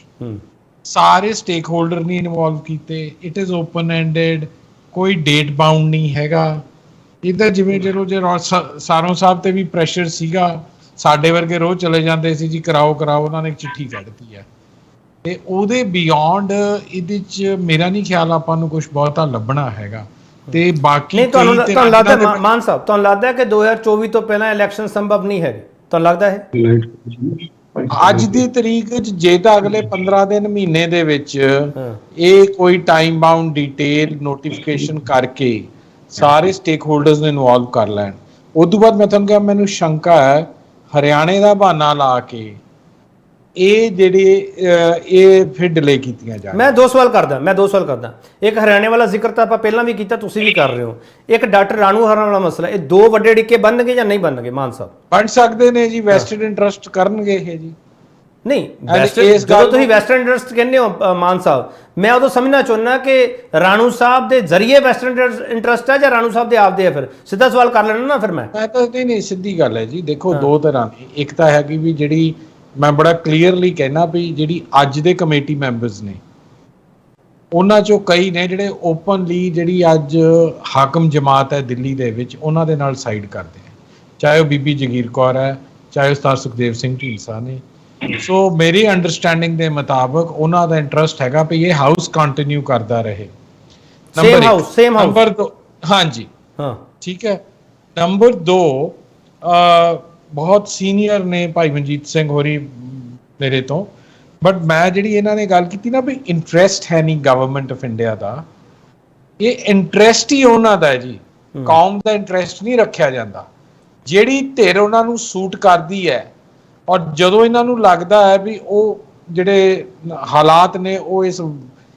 ਸਾਰੇ ਸਟੇਕ ਹੋਲਡਰ ਨਹੀਂ ਇਨਵੋਲਵ ਕੀਤੇ, ਇਟ ਇਜ਼ ਓਪਨ ਐਂਡਡ, ਕੋਈ ਡੇਟ ਬਾਉਂਡ ਨਹੀਂ ਹੈਗਾ। ਇਹਦਾ ਜਿਵੇਂ ਜਦੋਂ ਸਾਰੋਂ ਸਾਹਿਬ ਤੇ ਵੀ ਪ੍ਰੈਸ਼ਰ ਸੀਗਾ, ਸਾਡੇ ਵਰਗੇ ਰੋਜ਼ ਚਲੇ ਜਾਂਦੇ ਸੀ ਜੀ ਕਰਾਓ, ਉਹਨਾਂ ਨੇ ਇੱਕ ਚਿੱਠੀ ਕੱਢਤੀ ਹੈ। ਤੇ ਉਹਦੇ ਬਿਯੋਂਡ ਇਹਦੇ 'ਚ ਮੇਰਾ ਨਹੀਂ ਖਿਆਲ ਆਪਾਂ ਨੂੰ ਕੁਝ ਬਹੁਤਾ ਲੱਭਣਾ ਹੈਗਾ। ਤੇ ਬਾਕੀ ਤੁਹਾਨੂੰ ਲੱਗਦਾ ਮਾਨ ਸਾਹਿਬ, ਤੁਹਾਨੂੰ ਲੱਗਦਾ ਕਿ 2024 ਤੋਂ ਪਹਿਲਾਂ ਇਲੈਕਸ਼ਨ ਸੰਭਵ ਨਹੀਂ ਹੈ? ਤੁਹਾਨੂੰ ਲੱਗਦਾ ਹੈ ਅੱਜ ਦੀ ਤਰੀਕ 'ਚ ਜੇ ਤਾਂ ਅਗਲੇ 15 ਦਿਨ ਮਹੀਨੇ ਦੇ ਵਿੱਚ ਇਹ ਕੋਈ ਟਾਈਮ ਬਾਉਂਡ ਡਿਟੇਲ ਨੋਟੀਫਿਕੇਸ਼ਨ ਕਰਕੇ ਸਾਰੇ ਸਟੇਕ ਹੋਲਡਰਸ ਨੂੰ ਇਨਵੋਲਵ ਕਰ ਲੈਣ। ਉਸ ਤੋਂ ਬਾਅਦ ਮੈਂ ਤੁਹਾਨੂੰ ਕਿਹਾ ਮੈਨੂੰ ਸ਼ੰਕਾ ਹੈ ਹਰਿਆਣੇ ਦਾ ਬਹਾਨਾ ਲਾ ਕੇ ਇਹ ਜਿਹੜੇ ਇਹ ਫਿਰ ਡਿਲੇ ਕੀਤੀਆਂ ਜਾਣ। ਮੈਂ ਦੋ ਸਵਾਲ ਕਰਦਾ ਇੱਕ ਹਰਿਆਣੇ ਵਾਲਾ ਜ਼ਿਕਰ ਤਾਂ ਆਪਾਂ ਪਹਿਲਾਂ ਵੀ ਕੀਤਾ, ਤੁਸੀਂ ਵੀ ਕਰ ਰਹੇ ਹੋ। ਇੱਕ ਡਾਕਟਰ ਰਾਣੂ ਹਰਾਂ ਵਾਲਾ ਮਸਲਾ, ਇਹ ਦੋ ਵੱਡੇ ਡਿੱਕੇ ਬਣਨਗੇ ਜਾਂ ਨਹੀਂ ਬਣਨਗੇ ਮਾਨ ਸਾਹਿਬ? ਬਣ ਸਕਦੇ ਨੇ ਜੀ, ਵੈਸਟਡ ਇੰਟਰਸਟ ਕਰਨਗੇ ਇਹ ਜੀ। ਨਹੀਂ ਜਦੋਂ ਤੁਸੀਂ ਵੈਸਟਰਨ ਇੰਟਰਸਟ ਕਹਿੰਦੇ ਹੋ ਮਾਨ ਸਾਹਿਬ, ਮੈਂ ਉਦੋਂ ਸਮਝਣਾ ਚਾਹੁੰਦਾ ਕਿ ਰਾਣੂ ਸਾਹਿਬ ਦੇ ਜ਼ਰੀਏ ਵੈਸਟਰਨ ਇੰਟਰਸਟ ਹੈ ਜਾਂ ਰਾਣੂ ਸਾਹਿਬ ਦੇ ਆਪਦੇ ਹੈ? ਫਿਰ ਸਿੱਧਾ ਸਵਾਲ ਕਰ ਲੈਣਾ ਨਾ ਫਿਰ ਮੈਂ ਤਾਂ ਨਹੀਂ ਸਿੱਧੀ ਗੱਲ ਹੈ ਜੀ। ਦੇਖੋ ਦੋ ਤਰ੍ਹਾਂ ਦੀ, ਇੱਕ ਤਾਂ ਹੈ ਕਿ ਵੀ ਜਿਹੜੀ ਮੈਂ ਬੜਾ ਕਲੀਅਰਲੀ ਕਹਿਣਾ ਵੀ ਜਿਹੜੀ ਅੱਜ ਦੇ ਕਮੇਟੀ ਮੈਂਬਰਸ ਨੇ ਉਹਨਾਂ ਚੋਂ ਕਈ ਨੇ ਜਿਹੜੇ ਓਪਨਲੀ ਜਿਹੜੀ ਅੱਜ ਹਾਕਮ ਜਮਾਤ ਹੈ ਦਿੱਲੀ ਦੇ ਵਿੱਚ ਉਹਨਾਂ ਦੇ ਨਾਲ ਸਾਈਡ ਕਰਦੇ ਆ, ਚਾਹੇ ਉਹ ਬੀਬੀ ਜਗੀਰ ਕੌਰ ਹੈ, ਚਾਹੇ ਉਸਤਾਦ ਸੁਖਦੇਵ ਸਿੰਘ ਢੀਂਡਸਾ ਨੇ। ਸੋ ਮੇਰੀ ਅੰਡਰਸਟੈਂਡਿੰਗ ਦੇ ਮੁਤਾਬਕ ਉਹਨਾਂ ਦਾ ਇੰਟਰਸਟ ਹੈਗਾ ਵੀ ਇਹ ਹਾਊਸ ਕੰਟੀਨਿਊ ਕਰਦਾ ਰਹੇ। ਸੇਮ ਹਾਊਸ ਨੰਬਰ 2 ਹਾਂਜੀ ਹਾਂ ਠੀਕ ਹੈ। ਨੰਬਰ 2 ਬਹੁਤ ਸੀਨੀਅਰ ਨੇ ਭਾਈ ਮਨਜੀਤ ਸਿੰਘ ਹੋਰੀ ਮੇਰੇ ਤੋਂ, ਬਟ ਮੈਂ ਜਿਹੜੀ ਇਹਨਾਂ ਨੇ ਗੱਲ ਕੀਤੀ ਨਾ ਵੀ ਇੰਟਰਸਟ ਹੈ ਨਹੀਂ ਗਵਰਨਮੈਂਟ ਆਫ ਇੰਡੀਆ ਦਾ, ਇਹ ਇੰਟਰਸਟ ਹੀ ਉਹਨਾਂ ਦਾ ਹੈ ਜੀ, ਕੌਮ ਦਾ ਇੰਟਰਸਟ ਨਹੀਂ ਰੱਖਿਆ ਜਾਂਦਾ। ਜਿਹੜੀ ਧਿਰ ਉਹਨਾਂ ਨੂੰ ਸੂਟ ਕਰਦੀ ਹੈ ਔਰ ਜਦੋਂ ਇਹਨਾਂ ਨੂੰ ਲੱਗਦਾ ਹੈ ਵੀ ਉਹ ਜਿਹੜੇ ਹਾਲਾਤ ਨੇ ਉਹ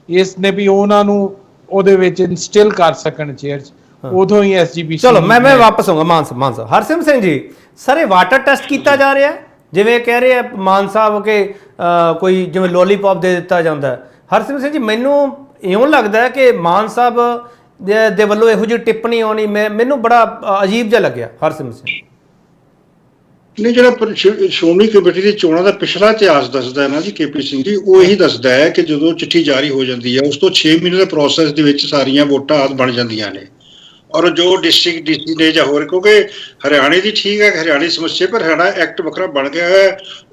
ਇਸ ਨੇ ਵੀ ਉਹਨਾਂ ਨੂੰ ਉਹਦੇ ਵਿੱਚ ਇਨਸਟਿਲ ਕਰ ਸਕਣ ਚੇਅਰ 'ਚ, ਉਦੋਂ ਹੀ ਐਸਜੀਪੀਸੀ। ਚਲੋ ਮੈਂ ਵਾਪਸ ਆਉਂਗਾ ਮਾਨ ਸਾਹਿਬ। ਹਰਸਿਮਰਤ ਸਿੰਘ ਜੀ, ਸਰ ਇਹ ਵਾਟਰ ਟੈਸਟ ਕੀਤਾ ਜਾ ਰਿਹਾ ਜਿਵੇਂ ਕਹਿ ਰਹੇ ਆ ਮਾਨ ਸਾਹਿਬ ਕਿ ਕੋਈ ਜਿਵੇਂ ਲੋਲੀਪੌਪ ਦੇ ਦਿੱਤਾ ਜਾਂਦਾ। ਹਰਸਿਮਰਤ ਸਿੰਘ ਜੀ, ਮੈਨੂੰ ਇਉਂ ਲੱਗਦਾ ਹੈ ਕਿ ਮਾਨ ਸਾਹਿਬ ਦੇ ਵੱਲੋਂ ਇਹੋ ਜਿਹੀ ਟਿੱਪਣੀ ਆਉਣੀ ਮੈਨੂੰ ਬੜਾ ਅਜੀਬ ਜਿਹਾ ਲੱਗਿਆ। ਹਰਸਿਮਰਤ ਸਿੰਘ ਨਹੀਂ, ਜਿਹੜਾ ਸ਼੍ਰੋਮਣੀ ਕਮੇਟੀ ਦੀ ਚੋਣਾਂ ਦਾ ਪਿਛਲਾ ਇਤਿਹਾਸ ਦੱਸਦਾ ਹੈ ਨਾ ਜੀ ਕੇਪੀ ਸਿੰਘ ਜੀ, ਉਹ ਇਹੀ ਦੱਸਦਾ ਹੈ ਕਿ ਜਦੋਂ ਚਿੱਠੀ ਜਾਰੀ ਹੋ ਜਾਂਦੀ ਹੈ ਉਸ ਤੋਂ 6 ਮਹੀਨੇ ਦੇ ਪ੍ਰੋਸੈਸ ਦੇ ਵਿੱਚ ਸਾਰੀਆਂ ਵੋਟਾਂ ਆਦਿ ਬਣ ਜਾਂਦੀਆਂ ਨੇ, ਔਰ ਜੋ ਡਿਸਟ੍ਰਿਕਟ ਡੀਸੀ ਨੇ ਜਾਂ ਹੋਰ, ਕਿਉਂਕਿ ਹਰਿਆਣੇ ਦੀ ਠੀਕ ਹੈ ਹਰਿਆਣੇ ਸਮੱਸਿਆ, ਪਰ ਹਰਿਆਣਾ ਐਕਟ ਵੱਖਰਾ ਬਣ ਗਿਆ ਹੈ,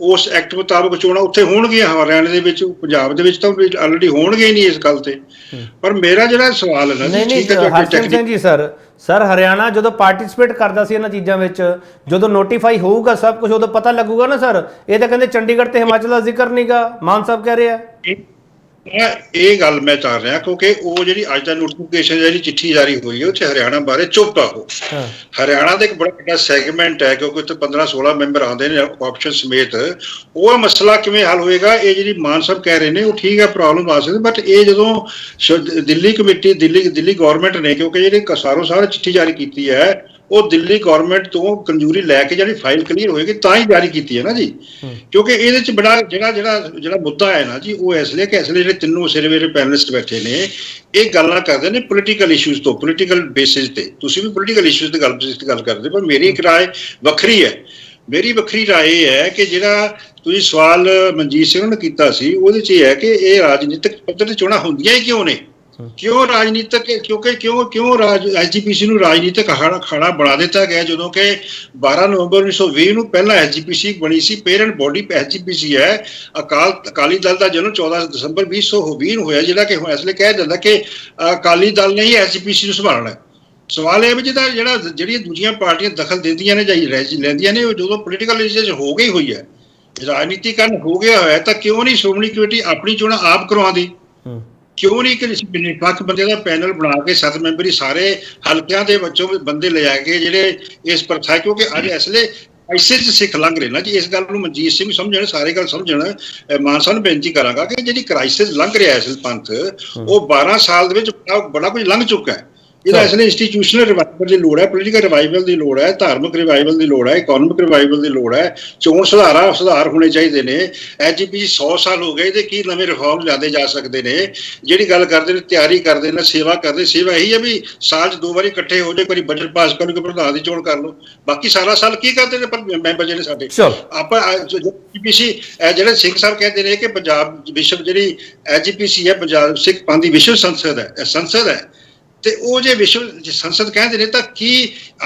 ਉਸ ਐਕਟ ਮੁਤਾਬਕ ਚੋਣਾਂ ਉੱਥੇ ਹੋਣਗੀਆਂ ਹਰਿਆਣੇ ਦੇ ਵਿੱਚ, ਪੰਜਾਬ ਦੇ ਵਿੱਚ ਤਾਂ ਆਲਰੇਡੀ ਹੋਣਗੇ ਹੀ ਨਹੀਂ ਇਸ ਗੱਲ ਤੇ। ਪਰ ਮੇਰਾ ਜਿਹੜਾ ਸਵਾਲ ਹੈ ਨਾ ਜੀ, ਠੀਕ ਹੈ ਹਰਸਿਮਰਤ ਸਿੰਘ ਜੀ, ਸਰ ਹਰਿਆਣਾ ਜਦੋਂ ਪਾਰਟਿਸਿਪੇਟ ਕਰਦਾ ਸੀ ਇਹਨਾਂ ਚੀਜ਼ਾਂ ਵਿੱਚ, ਜਦੋਂ ਨੋਟੀਫਾਈ ਹੋਊਗਾ ਸਭ ਕੁਝ ਉਦੋਂ ਪਤਾ ਲੱਗੂਗਾ ਨਾ ਸਰ। ਇਹ ਤਾਂ ਕਹਿੰਦੇ ਚੰਡੀਗੜ੍ਹ ਤੇ ਹਿਮਾਚਲ ਦਾ ਜ਼ਿਕਰ ਨਹੀਂਗਾ, ਮਾਨ ਸਾਹਿਬ ਕਹਿ ਰਹੇ ਆ। ਇਹ ਗੱਲ ਮੈਂ ਚਾਹ ਰਿਹਾ ਕਿਉਂਕਿ ਉਹ ਜਿਹੜੀ ਅੱਜ ਦਾ ਨੋਟੀਫਿਕੇਸ਼ਨ ਜਿਹੜੀ ਚਿੱਠੀ ਜਾਰੀ ਹੋਈ ਹੈ ਉਹ 'ਚ ਹਰਿਆਣਾ ਬਾਰੇ ਚੁੱਪ ਆ। ਉਹ ਹਰਿਆਣਾ ਦਾ ਇੱਕ ਬੜਾ ਵੱਡਾ ਸੈਗਮੈਂਟ ਹੈ ਕਿਉਂਕਿ ਉੱਥੇ 15-16 ਮੈਂਬਰ ਆਉਂਦੇ ਨੇ ਆਪਸ਼ਨ ਸਮੇਤ। ਉਹ ਮਸਲਾ ਕਿਵੇਂ ਹੱਲ ਹੋਏਗਾ? ਇਹ ਜਿਹੜੀ ਮਾਨ ਸਾਹਿਬ ਕਹਿ ਰਹੇ ਨੇ ਉਹ ਠੀਕ ਹੈ, ਪ੍ਰੋਬਲਮ ਆ ਸਕਦੀ, ਬਟ ਇਹ ਜਦੋਂ ਦਿੱਲੀ ਕਮੇਟੀ ਦਿੱਲੀ ਗੌਰਮੈਂਟ ਨੇ, ਕਿਉਂਕਿ ਜਿਹੜੀ ਸਾਰੋ ਸਾਰ ਚਿੱਠੀ ਜਾਰੀ ਕੀਤੀ ਹੈ ਉਹ ਦਿੱਲੀ ਗੌਰਮੈਂਟ ਤੋਂ ਕਨਜ਼ੂਰੀ ਲੈ ਕੇ ਜਿਹੜੀ ਫਾਈਲ ਕਲੀਅਰ ਹੋਏਗੀ ਤਾਂ ਹੀ ਜਾਰੀ ਕੀਤੀ ਹੈ ਨਾ ਜੀ। ਕਿਉਂਕਿ ਇਹਦੇ ਚ ਬੜਾ ਜਿਹੜਾ ਮੁੱਦਾ ਹੈ ਨਾ ਜੀ, ਉਹ ਇਸ ਲਈ ਕਿ ਜਿਹੜੇ ਤਿੰਨੋਂ ਸਿਰਵੇਰੇ ਪੈਨਲਿਸਟ ਬੈਠੇ ਨੇ ਇਹ ਗੱਲਾਂ ਕਰਦੇ ਨੇ ਪੋਲੀਟੀਕਲ ਇਸ਼ੂਜ਼ ਤੋਂ, ਪੋਲੀਟੀਕਲ ਬੇਸਿਸ ਤੇ। ਤੁਸੀਂ ਵੀ ਪੋਲੀਟੀਕਲ ਇਸ਼ੂਜ਼ ਦੀ ਗੱਲ ਕਰਦੇ, ਪਰ ਮੇਰੀ ਇੱਕ ਰਾਏ ਵੱਖਰੀ ਹੈ। ਮੇਰੀ ਵੱਖਰੀ ਰਾਏ ਇਹ ਹੈ ਕਿ ਜਿਹੜਾ ਤੁਸੀਂ ਸਵਾਲ ਮਨਜੀਤ ਸਿੰਘ ਨੇ ਕੀਤਾ ਸੀ ਉਹਦੇ 'ਚ ਇਹ ਹੈ ਕਿ ਇਹ ਰਾਜਨੀਤਿਕ ਪੱਧਰ ਤੇ ਚੋਣਾਂ ਹੁੰਦੀਆਂ ਹੀ ਕਿਉਂ ਨੇ? ਕਿਉਂ ਰਾਜਨੀਤਿਕ? ਕਿਉਂ ਐਸਜੀਪੀਸੀ ਨੂੰ ਰਾਜਨੀਤਿਕ ਅਖਾੜਾ ਬਣਾ ਦਿੱਤਾ ਗਿਆ ਜਦੋਂ ਕਿ 12 ਨਵੰਬਰ 1920 ਨੂੰ ਪਹਿਲਾਂ ਐਸਜੀਪੀਸੀ ਬਣੀ ਸੀ। ਪੇਰੈਂਟ ਬੋਡੀ ਐਸਜੀਪੀਸੀ ਹੈ। ਅਕਾਲੀ ਦਲ ਦਾ ਜਨਮ 14 ਦਸੰਬਰ 2020 ਨੂੰ ਹੋਇਆ, ਜਿਹੜਾ ਕਿ ਇਸ ਲਈ ਕਹਿ ਦਿੰਦਾ ਕਿ ਅਕਾਲੀ ਦਲ ਨੇ ਹੀ ਐਸਜੀਪੀਸੀ ਨੂੰ ਸੰਭਾਲਣਾ। ਸਵਾਲ ਇਹ ਵੀ ਜਿਹੜੀਆਂ ਦੂਜੀਆਂ ਪਾਰਟੀਆਂ ਦਖਲ ਦਿੰਦੀਆਂ ਨੇ ਜਾਂ ਲੈਂਦੀਆਂ ਨੇ, ਜਦੋਂ ਪੋਲੀਟੀਕਲ ਇਸ਼ੂਜ਼ ਹੋ ਗਈ ਹੋਈ ਹੈ, ਰਾਜਨੀਤੀਕਰਨ ਹੋ ਗਿਆ ਹੋਇਆ, ਤਾਂ ਕਿਉਂ ਨਹੀਂ ਸ਼੍ਰੋਮਣੀ ਕਮੇਟੀ ਆਪਣੀ ਚੋਣਾਂ ਆਪ ਕਰਵਾਉਂਦੀ? ਕਿਉਂ ਨਹੀਂ ਕਿਸੇ ਨਿਰਪੱਖ ਬੰਦੇ ਦਾ ਪੈਨਲ ਬਣਾ ਕੇ 7 ਮੈਂਬਰੀ ਸਾਰੇ ਹਲਕਿਆਂ ਦੇ ਵਿੱਚੋਂ ਬੰਦੇ ਲਿਆ ਕੇ ਜਿਹੜੇ ਇਸ ਪ੍ਰਥਾ, ਕਿਉਂਕਿ ਅੱਜ ਇਸ ਲਈ ਕ੍ਰਾਈਸਿਸ ਸਿੱਖ ਲੰਘ ਰਹੇ ਨਾ ਜੀ। ਇਸ ਗੱਲ ਨੂੰ ਮਨਜੀਤ ਸਿੰਘ ਸਮਝਣ, ਸਾਰੇ ਗੱਲ ਸਮਝਣ। ਮਾਨ ਸਾਹਿਬ ਨੂੰ ਬੇਨਤੀ ਕਰਾਂਗਾ ਕਿ ਜਿਹੜੀ ਕ੍ਰਾਈਸਿਸ ਲੰਘ ਰਿਹਾ ਇਸ ਪੰਥ, ਉਹ 12 ਸਾਲ ਦੇ ਵਿੱਚ ਬੜਾ ਕੁਝ ਲੰਘ ਚੁੱਕਾ ਹੈ। ਇਹਦਾ ਇਸ ਲਈ ਇੰਸਟੀਟਿਊਸ਼ਨਲ ਰਿਵਾਈਵਲ ਦੀ ਲੋੜ ਹੈ, ਪੋਲੀਟੀਕਲ ਰਿਵਾਈਵਲ ਦੀ ਲੋੜ ਹੈ, ਧਾਰਮਿਕ ਰਿਵਾਈਵਲ ਦੀ ਲੋੜ ਹੈ, ਇਕਨੋਮਿਕ ਰਿਵਾਈਵਲ ਦੀ ਲੋੜ ਹੈ, ਚੋਣ ਸੁਧਾਰ ਹੋਣੇ ਚਾਹੀਦੇ ਨੇ। ਐਸਜੀਪੀਸੀ 100 ਸਾਲ ਹੋ ਗਏ ਤੇ ਕੀ ਨਵੇਂ ਰਿਫਾਰਮ ਲਿਆਂਦੇ ਜਾ ਸਕਦੇ ਨੇ? ਜਿਹੜੀ ਗੱਲ ਕਰਦੇ ਨੇ ਤਿਆਰੀ ਕਰਦੇ ਨੇ, ਸੇਵਾ ਕਰਦੇ, ਸੇਵਾ ਇਹੀ ਹੈ ਵੀ ਸਾਲ 'ਚ 2 ਵਾਰੀ ਇਕੱਠੇ ਹੋ ਜਾਏ, ਕੋਈ ਬਜਟ ਪਾਸ ਕਰ ਲਓ, ਕੋਈ ਪ੍ਰਧਾਨ ਦੀ ਚੋਣ ਕਰ ਲਓ, ਬਾਕੀ ਸਾਰਾ ਸਾਲ ਕੀ ਕਰਦੇ ਨੇ ਪਰ ਮੈਂਬਰ ਜਿਹੜੇ ਸਾਡੇ ਆਪਾਂ ਐਸਜੀਪੀਸੀ ਜਿਹੜੇ ਸਿੰਘ ਸਾਹਿਬ ਕਹਿੰਦੇ ਨੇ ਕਿ ਪੰਜਾਬ ਵਿਸ਼ਵ ਜਿਹੜੀ ਐਸਜੀਪੀਸੀ ਹੈ ਪੰਜਾਬ ਸਿੱਖ ਪੰਥ ਦੀ ਵਿਸ਼ਵ ਸੰਸਦ ਹੈ, ਤੇ ਉਹ ਜੇ ਵਿਸ਼ਵ ਸੰਸਦ ਕਹਿੰਦੇ ਨੇ ਤਾਂ ਕੀ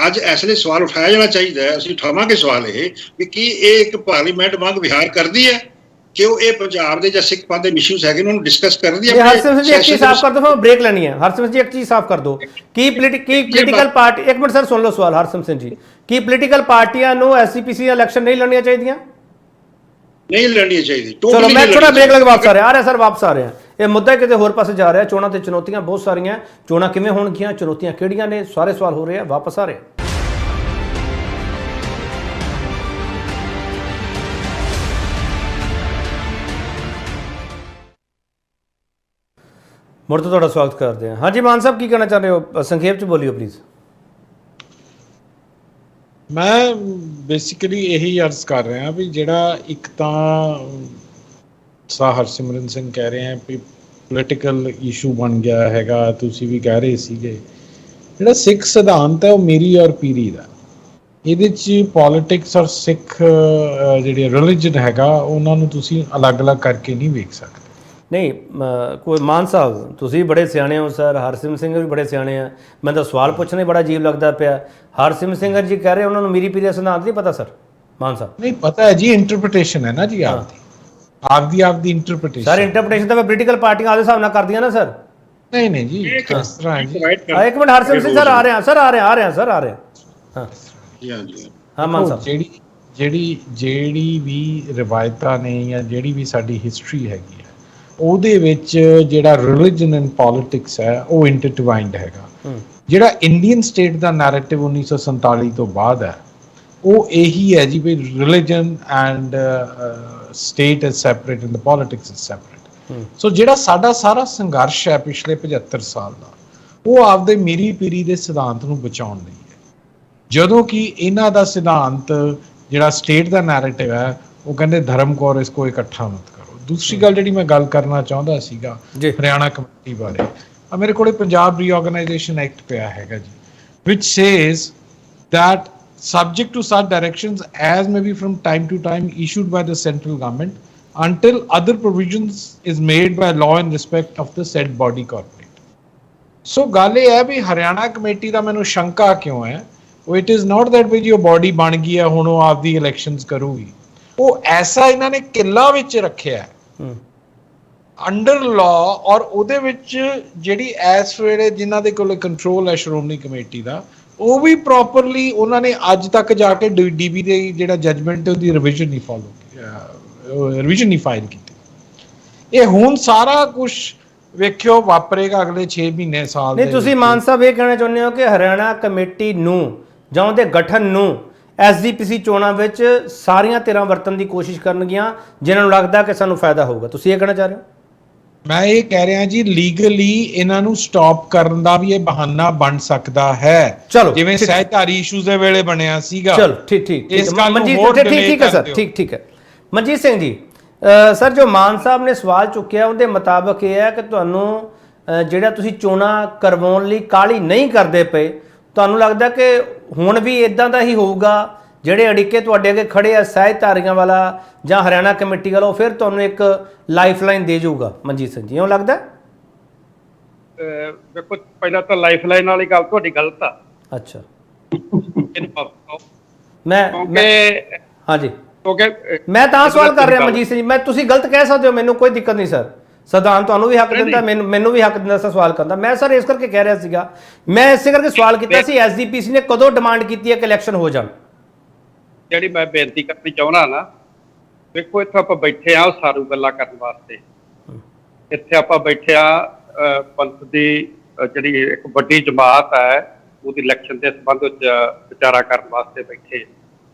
ਅੱਜ ਇਸ ਲਈ ਸਵਾਲ ਉਠਾਇਆ ਜਾਣਾ ਚਾਹੀਦਾ ਹੈ? ਅਸੀਂ ਉਠਾਵਾਂਗੇ ਸਵਾਲ ਇਹ ਵੀ ਕੀ ਇਹ ਇੱਕ ਪਾਰਲੀਮੈਂਟ ਵਾਂਗ ਵਿਹਾਰ ਕਰਦੀ ਹੈ ਕਿ ਉਹ ਇਹ ਪੰਜਾਬ ਦੇ ਜਾਂ ਸਿੱਖ ਪੰਥ ਦੇ ਇਸ਼ੂਜ਼ ਹੈਗੇ ਉਹਨਾਂ ਨੂੰ ਡਿਸਕਸ ਕਰਦੀ ਹੈ? ਹਰਸਿਮਰਤ ਜੀ ਇੱਕ ਚੀਜ਼ ਸਾਫ਼ ਕਰ ਦਿਓ, ਬ੍ਰੇਕ ਲੈਣੀ ਹੈ। ਹਰਸਿਮਰਤ ਜੀ ਇੱਕ ਚੀਜ਼ ਸਾਫ਼ ਕਰ ਦਿਓ, ਕੀ ਪੋਲੀਟੀਕਲ ਪਾਰਟੀ, ਇੱਕ ਮਿੰਟ ਸਰ ਸੁਣ ਲਓ ਸਵਾਲ ਹਰਸਿਮਰਤ ਸਿੰਘ ਜੀ, ਕੀ ਪੋਲੀਟੀਕਲ ਪਾਰਟੀਆਂ ਨੂੰ ਐਸਜੀਪੀਸੀ ਇਲੈਕਸ਼ਨ ਨਹੀਂ ਲੜਨੀਆਂ ਚਾਹੀਦੀਆਂ? ਨਹੀਂ ਲੜਨੀਆਂ ਚਾਹੀਦੀ। ਚਲੋ ਮੈਂ ਥੋੜਾ ਬ੍ਰੇਕ ਲਗਾ ਵਾਪਸ ਆ ਰਿਹਾ ਸਰ, ਵਾਪਸ ਆ ਰਹੇ ਹਾਂ। ਇਹ ਮੁੱਦਾ ਕਿਤੇ ਹੋਰ ਪਾਸੇ ਜਾ ਰਿਹਾ। ਚੋਣਾਂ ਤੇ ਚੁਣੌਤੀਆਂ ਬਹੁਤ ਸਾਰੀਆਂ, ਚੋਣਾਂ ਕਿਵੇਂ ਹੋਣਗੀਆਂ, ਚੁਣੌਤੀਆਂ ਕਿਹੜੀਆਂ ਨੇ, ਸਾਰੇ ਸਵਾਲ ਹੋ ਰਹੇ ਆ। ਵਾਪਸ ਆ ਰਹੇ ਮੁੜ ਤੋਂ ਤੁਹਾਡਾ ਸਵਾਗਤ ਕਰਦੇ ਹਾਂ। ਹਾਂਜੀ ਮਾਨ ਸਾਹਿਬ, ਕੀ ਕਹਿਣਾ ਚਾਹ ਰਹੇ ਹੋ? ਸੰਖੇਪ ਚ ਬੋਲਿਓ ਪਲੀਜ਼। ਮੈਂ ਬੇਸਿਕਲੀ ਇਹੀ ਅਰਜ਼ ਕਰ ਰਿਹਾ ਵੀ ਜਿਹੜਾ ਇੱਕ ਤਾਂ ਹਰਸਿਮਰਨ ਸਿੰਘ ਕਹਿ ਰਹੇ ਆ ਵੀ ਪੋਲੀਟੀਕਲ ਇਸ਼ੂ ਬਣ ਗਿਆ ਹੈਗਾ, ਤੁਸੀਂ ਵੀ ਕਹਿ ਰਹੇ ਸੀਗੇ ਜਿਹੜਾ ਸਿੱਖ ਸਿਧਾਂਤ ਹੈ ਉਹ ਮੇਰੀ ਔਰ ਪੀਰੀ ਦਾ, ਇਹਦੇ 'ਚ ਪੋਲੀਟਿਕਸ ਔਰ ਸਿੱਖ ਜਿਹੜੀ ਰਿਲੀਜਨ ਹੈਗਾ ਉਹਨਾਂ ਨੂੰ ਤੁਸੀਂ ਅਲੱਗ-ਅਲੱਗ ਕਰਕੇ ਨਹੀਂ ਵੇਖ ਸਕਦੇ। ਨਹੀਂ ਕੋਈ ਮਾਨ ਸਾਹਿਬ ਤੁਸੀਂ ਬੜੇ ਸਿਆਣੇ ਹੋ ਸਰ, ਹਰਸਿਮਰਨ ਸਿੰਘ ਵੀ ਬੜੇ ਸਿਆਣੇ ਆ, ਮੈਂ ਤਾਂ ਸਵਾਲ ਪੁੱਛਣਾ ਹੀ ਬੜਾ ਅਜੀਬ ਲੱਗਦਾ ਪਿਆ। ਹਰਸਿਮਰਨ ਸਿੰਘ ਜੀ ਕਹਿ ਰਹੇ ਉਹਨਾਂ ਨੂੰ ਮੇਰੀ ਪੀਰੀ ਦਾ ਸਿਧਾਂਤ ਨਹੀਂ ਪਤਾ ਸਰ। ਮਾਨ ਸਾਹਿਬ ਨਹੀਂ ਪਤਾ ਹੈ ਜੀ, ਇੰਟਰਪ੍ਰੀਟੇਸ਼ਨ ਹੈ ਨਾ ਜੀ ਆਪਦੀ ਇੰਟਰਪ੍ਰੀਟੇਸ਼ਨ। ਸਰ ਇੰਟਰਪ੍ਰੀਟੇਸ਼ਨ ਤਾਂ ਪੋਲੀਟੀਕਲ ਪਾਰਟੀਆਂ ਆਪਦੇ ਹਿਸਾਬ ਨਾਲ ਕਰਦੀਆਂ ਨਾ ਸਰ। ਨਹੀਂ ਜੀ ਇਸ ਤਰ੍ਹਾਂ ਜੀ। ਇੱਕ ਮਿੰਟ ਹਰਸਿਮਰਨ ਸਿੰਘ ਸਰ, ਆ ਰਹੇ ਹਾਂ। ਹਾਂ ਜੀ ਹਾਂ ਮਾਨ ਸਾਹਿਬ, ਜਿਹੜੀ ਵੀ ਰਿਵਾਇਤਾਂ ਨੇ ਜਾਂ ਜਿਹੜੀ ਵੀ ਸਾਡੀ ਹਿਸਟਰੀ ਹੈਗੀ ਹੈ ਉਹਦੇ ਵਿੱਚ ਜਿਹੜਾ ਰਿਲੀਜਨ ਐਂਡ ਪੋਲਿਟਿਕਸ ਹੈ ਉਹ ਇੰਟਰਟਵਾਈਨਡ ਹੈਗਾ। ਜਿਹੜਾ ਇੰਡੀਅਨ ਸਟੇਟ ਦਾ ਨੈਰੇਟਿਵ 1947 ਤੋਂ ਬਾਅਦ ਹੈ ਉਹ ਇਹੀ ਹੈ ਜੀ ਵੀ religion and state is separate and the politics is separate. So ਜਿਹੜਾ ਸਾਡਾ ਸਾਰਾ ਸੰਘਰਸ਼ ਹੈ ਪਿਛਲੇ 75 ਸਾਲ ਦਾ ਉਹ ਆਪਦੇ ਮੀਰੀ ਪੀਰੀ ਦੇ ਸਿਧਾਂਤ ਨੂੰ ਬਚਾਉਣ ਲਈ ਹੈ। ਜਦੋਂ ਕਿ ਇਹਨਾਂ ਦਾ ਸਿਧਾਂਤ ਜਿਹੜਾ ਸਟੇਟ ਦਾ ਨੈਰੇਟਿਵ ਹੈ ਉਹ ਕਹਿੰਦੇ ਧਰਮ ਕੌਰ ਇਸ ਕੋ ਇਕੱਠਾ ਮਤ ਕਰੋ। ਦੂਸਰੀ ਗੱਲ ਜਿਹੜੀ ਮੈਂ ਗੱਲ ਕਰਨਾ ਚਾਹੁੰਦਾ ਸੀਗਾ ਹਰਿਆਣਾ ਕਮੇਟੀ ਬਾਰੇ, ਮੇਰੇ ਕੋਲੇ ਪੰਜਾਬ ਰੀਆਰਗੇਨਾਈਜੇਸ਼ਨ ਐਕਟ ਪਿਆ ਹੈਗਾ ਜੀ, which says that subject to such directions as may be from time to time issued by the central government until other provisions is made by law in respect of the said body corporate। ਸੋ ਗੱਲ ਇਹ ਹੈ ਵੀ Haryana committee ਦਾ ਮੈਨੂੰ ਸ਼ੰਕਾ ਕਿਉਂ ਹੈ, ਉਹ it is not that ਵੀ ਜੋ ਬੋਡੀ ਬਣ ਗਈ ਹੈ ਹੁਣ ਉਹ ਆਪਦੀ ਇਲੈਕਸ਼ਨਸ ਕਰੂਗੀ, ਉਹ ਐਸਾ ਇਹਨਾਂ ਨੇ ਕਿੱਲਾ ਵਿੱਚ ਰੱਖਿਆ ਅੰਡਰ ਲਾਅ, ਔਰ ਉਹਦੇ ਵਿੱਚ ਜਿਹੜੀ ਇਸ ਵੇਲੇ ਜਿਨ੍ਹਾਂ ਦੇ ਕੋਲ ਕੰਟਰੋਲ ਹੈ ਸ਼੍ਰੋਮਣੀ ਕਮੇਟੀ ਦਾ, ਉਹ ਵੀ ਪ੍ਰੋਪਰਲੀ ਉਹਨਾਂ ਨੇ ਅੱਜ ਤੱਕ ਜਾ ਕੇ ਡੀਬੀ ਦੇ ਜਿਹੜਾ ਜਜਮੈਂਟ ਉਹਦੀ ਰਿਵੀਜ਼ਨ ਨਹੀਂ ਫਾਈਲ ਕੀਤੀ। ਇਹ ਹੁਣ ਸਾਰਾ ਕੁਝ ਵੇਖਿਓ ਵਾਪਰੇਗਾ ਅਗਲੇ 6 ਮਹੀਨੇ ਸਾਲ ਦੇ। ਨਹੀਂ ਤੁਸੀਂ ਮਾਨ ਸਾਹਿਬ ਇਹ ਕਹਿਣਾ ਚਾਹੁੰਦੇ ਹੋ ਕਿ ਹਰਿਆਣਾ ਕਮੇਟੀ ਨੂੰ ਜਾਂ ਉਹਦੇ ਗਠਨ ਨੂੰ ਐਸਜੀਪੀਸੀ ਚੋਣਾਂ ਵਿੱਚ ਸਾਰੀਆਂ ਧਿਰਾਂ ਵਰਤਣ ਦੀ ਕੋਸ਼ਿਸ਼ ਕਰਨਗੀਆਂ ਜਿਨ੍ਹਾਂ ਨੂੰ ਲੱਗਦਾ ਕਿ ਸਾਨੂੰ ਫਾਇਦਾ ਹੋਊਗਾ, ਤੁਸੀਂ ਇਹ ਕਹਿਣਾ ਚਾਹ ਰਹੇ ਹੋ? ਮੈਂ ਇਹ ਕਹਿ ਰਿਹਾ ਜੀ ਲੀਗਲੀ ਇਹਨਾਂ ਨੂੰ ਸਟਾਪ ਕਰਨ ਦਾ ਵੀ ਇਹ ਬਹਾਨਾ ਬਣ ਸਕਦਾ ਹੈ, ਜਿਵੇਂ ਸਹਿਧਾਰੀ ਇਸ਼ੂਜ਼ ਦੇ ਵੇਲੇ ਬਣਿਆ ਸੀਗਾ। ਚਲੋ ਠੀਕ ਹੈ ਸਰ, ਠੀਕ ਹੈ। ਮਨਜੀਤ ਸਿੰਘ ਜੀ, ਸਰ ਜੋ ਮਾਨ ਸਾਹਿਬ ਨੇ ਸਵਾਲ ਚੁੱਕਿਆ ਉਹਦੇ ਮੁਤਾਬਕ ਇਹ ਹੈ ਕਿ ਤੁਹਾਨੂੰ ਜਿਹੜਾ ਤੁਸੀਂ ਚੋਣਾਂ ਕਰਵਾਉਣ ਲਈ ਕਾਹਲੀ ਨਹੀਂ ਕਰਦੇ ਪਏ, ਤੁਹਾਨੂੰ ਲੱਗਦਾ ਕਿ ਹੁਣ ਵੀ ਇਦਾਂ ਦਾ ਹੀ ਹੋਊਗਾ, ਜਿਹੜੇ ਅੜਿੱਕੇ ਤੁਹਾਡੇ ਅੱਗੇ ਖੜੇ ਆ ਸਹਿਧਾਰੀਆਂ ਵਾਲਾ ਜਾਂ ਹਰਿਆਣਾ ਕਮੇਟੀ ਵਾਲਾ, ਉਹ ਫਿਰ ਤੁਹਾਨੂੰ ਇੱਕ ਲਾਈਫ ਲਾਈਨ ਦੇ ਜਾਊਗਾ? ਮਨਜੀਤ ਸਿੰਘ ਜੀ ਇਉਂ ਲੱਗਦਾ? ਦੇਖੋ ਪਹਿਲਾਂ ਤਾਂ ਲਾਈਫ ਲਾਈਨ ਵਾਲੀ ਗੱਲ ਤੁਹਾਡੀ ਗਲਤ ਆ। ਅੱਛਾ ਹਾਂਜੀ ਮੈਂ ਤਾਂ ਸਵਾਲ ਕਰ ਰਿਹਾ ਮਨਜੀਤ ਸਿੰਘ ਜੀ, ਮੈਂ ਤੁਸੀਂ ਗਲਤ ਕਹਿ ਸਕਦੇ ਹੋ, ਮੈਨੂੰ ਕੋਈ ਦਿੱਕਤ ਨਹੀਂ ਸਰ, ਸੰਵਿਧਾਨ ਤੁਹਾਨੂੰ ਵੀ ਹੱਕ ਦਿੰਦਾ, ਮੈਨੂੰ ਵੀ ਹੱਕ ਦਿੰਦਾ ਸਵਾਲ ਕਰਨ ਦਾ। ਮੈਂ ਸਰ ਇਸ ਕਰਕੇ ਕਹਿ ਰਿਹਾ ਸੀਗਾ, ਮੈਂ ਇਸੇ ਕਰਕੇ ਸਵਾਲ ਕੀਤਾ ਸੀ ਐਸਜੀਪੀਸੀ ਨੇ ਕਦੋਂ ਡਿਮਾਂਡ ਕੀਤੀ ਹੈ ਕਿ ਇਲੈਕਸ਼ਨ ਹੋ ਜਾਣ? ਜਿਹੜੀ ਮੈਂ ਬੇਨਤੀ ਕਰਨੀ ਚਾਹੁੰਦਾ ਨਾ, ਵੇਖੋ ਇੱਥੇ ਆਪਾਂ ਬੈਠੇ ਆ ਸਾਰੂ ਗੱਲਾਂ ਕਰਨ ਵਾਸਤੇ, ਇੱਥੇ ਆਪਾਂ ਬੈਠੇ ਆ ਪੰਥ ਦੀ ਜਿਹੜੀ ਇੱਕ ਵੱਡੀ ਜਮਾਤ ਹੈ ਉਹਦੀ ਇਲੈਕਸ਼ਨ ਦੇ ਸੰਬੰਧ ਵਿੱਚ ਵਿਚਾਰਾ ਕਰਨ ਵਾਸਤੇ ਬੈਠੇ,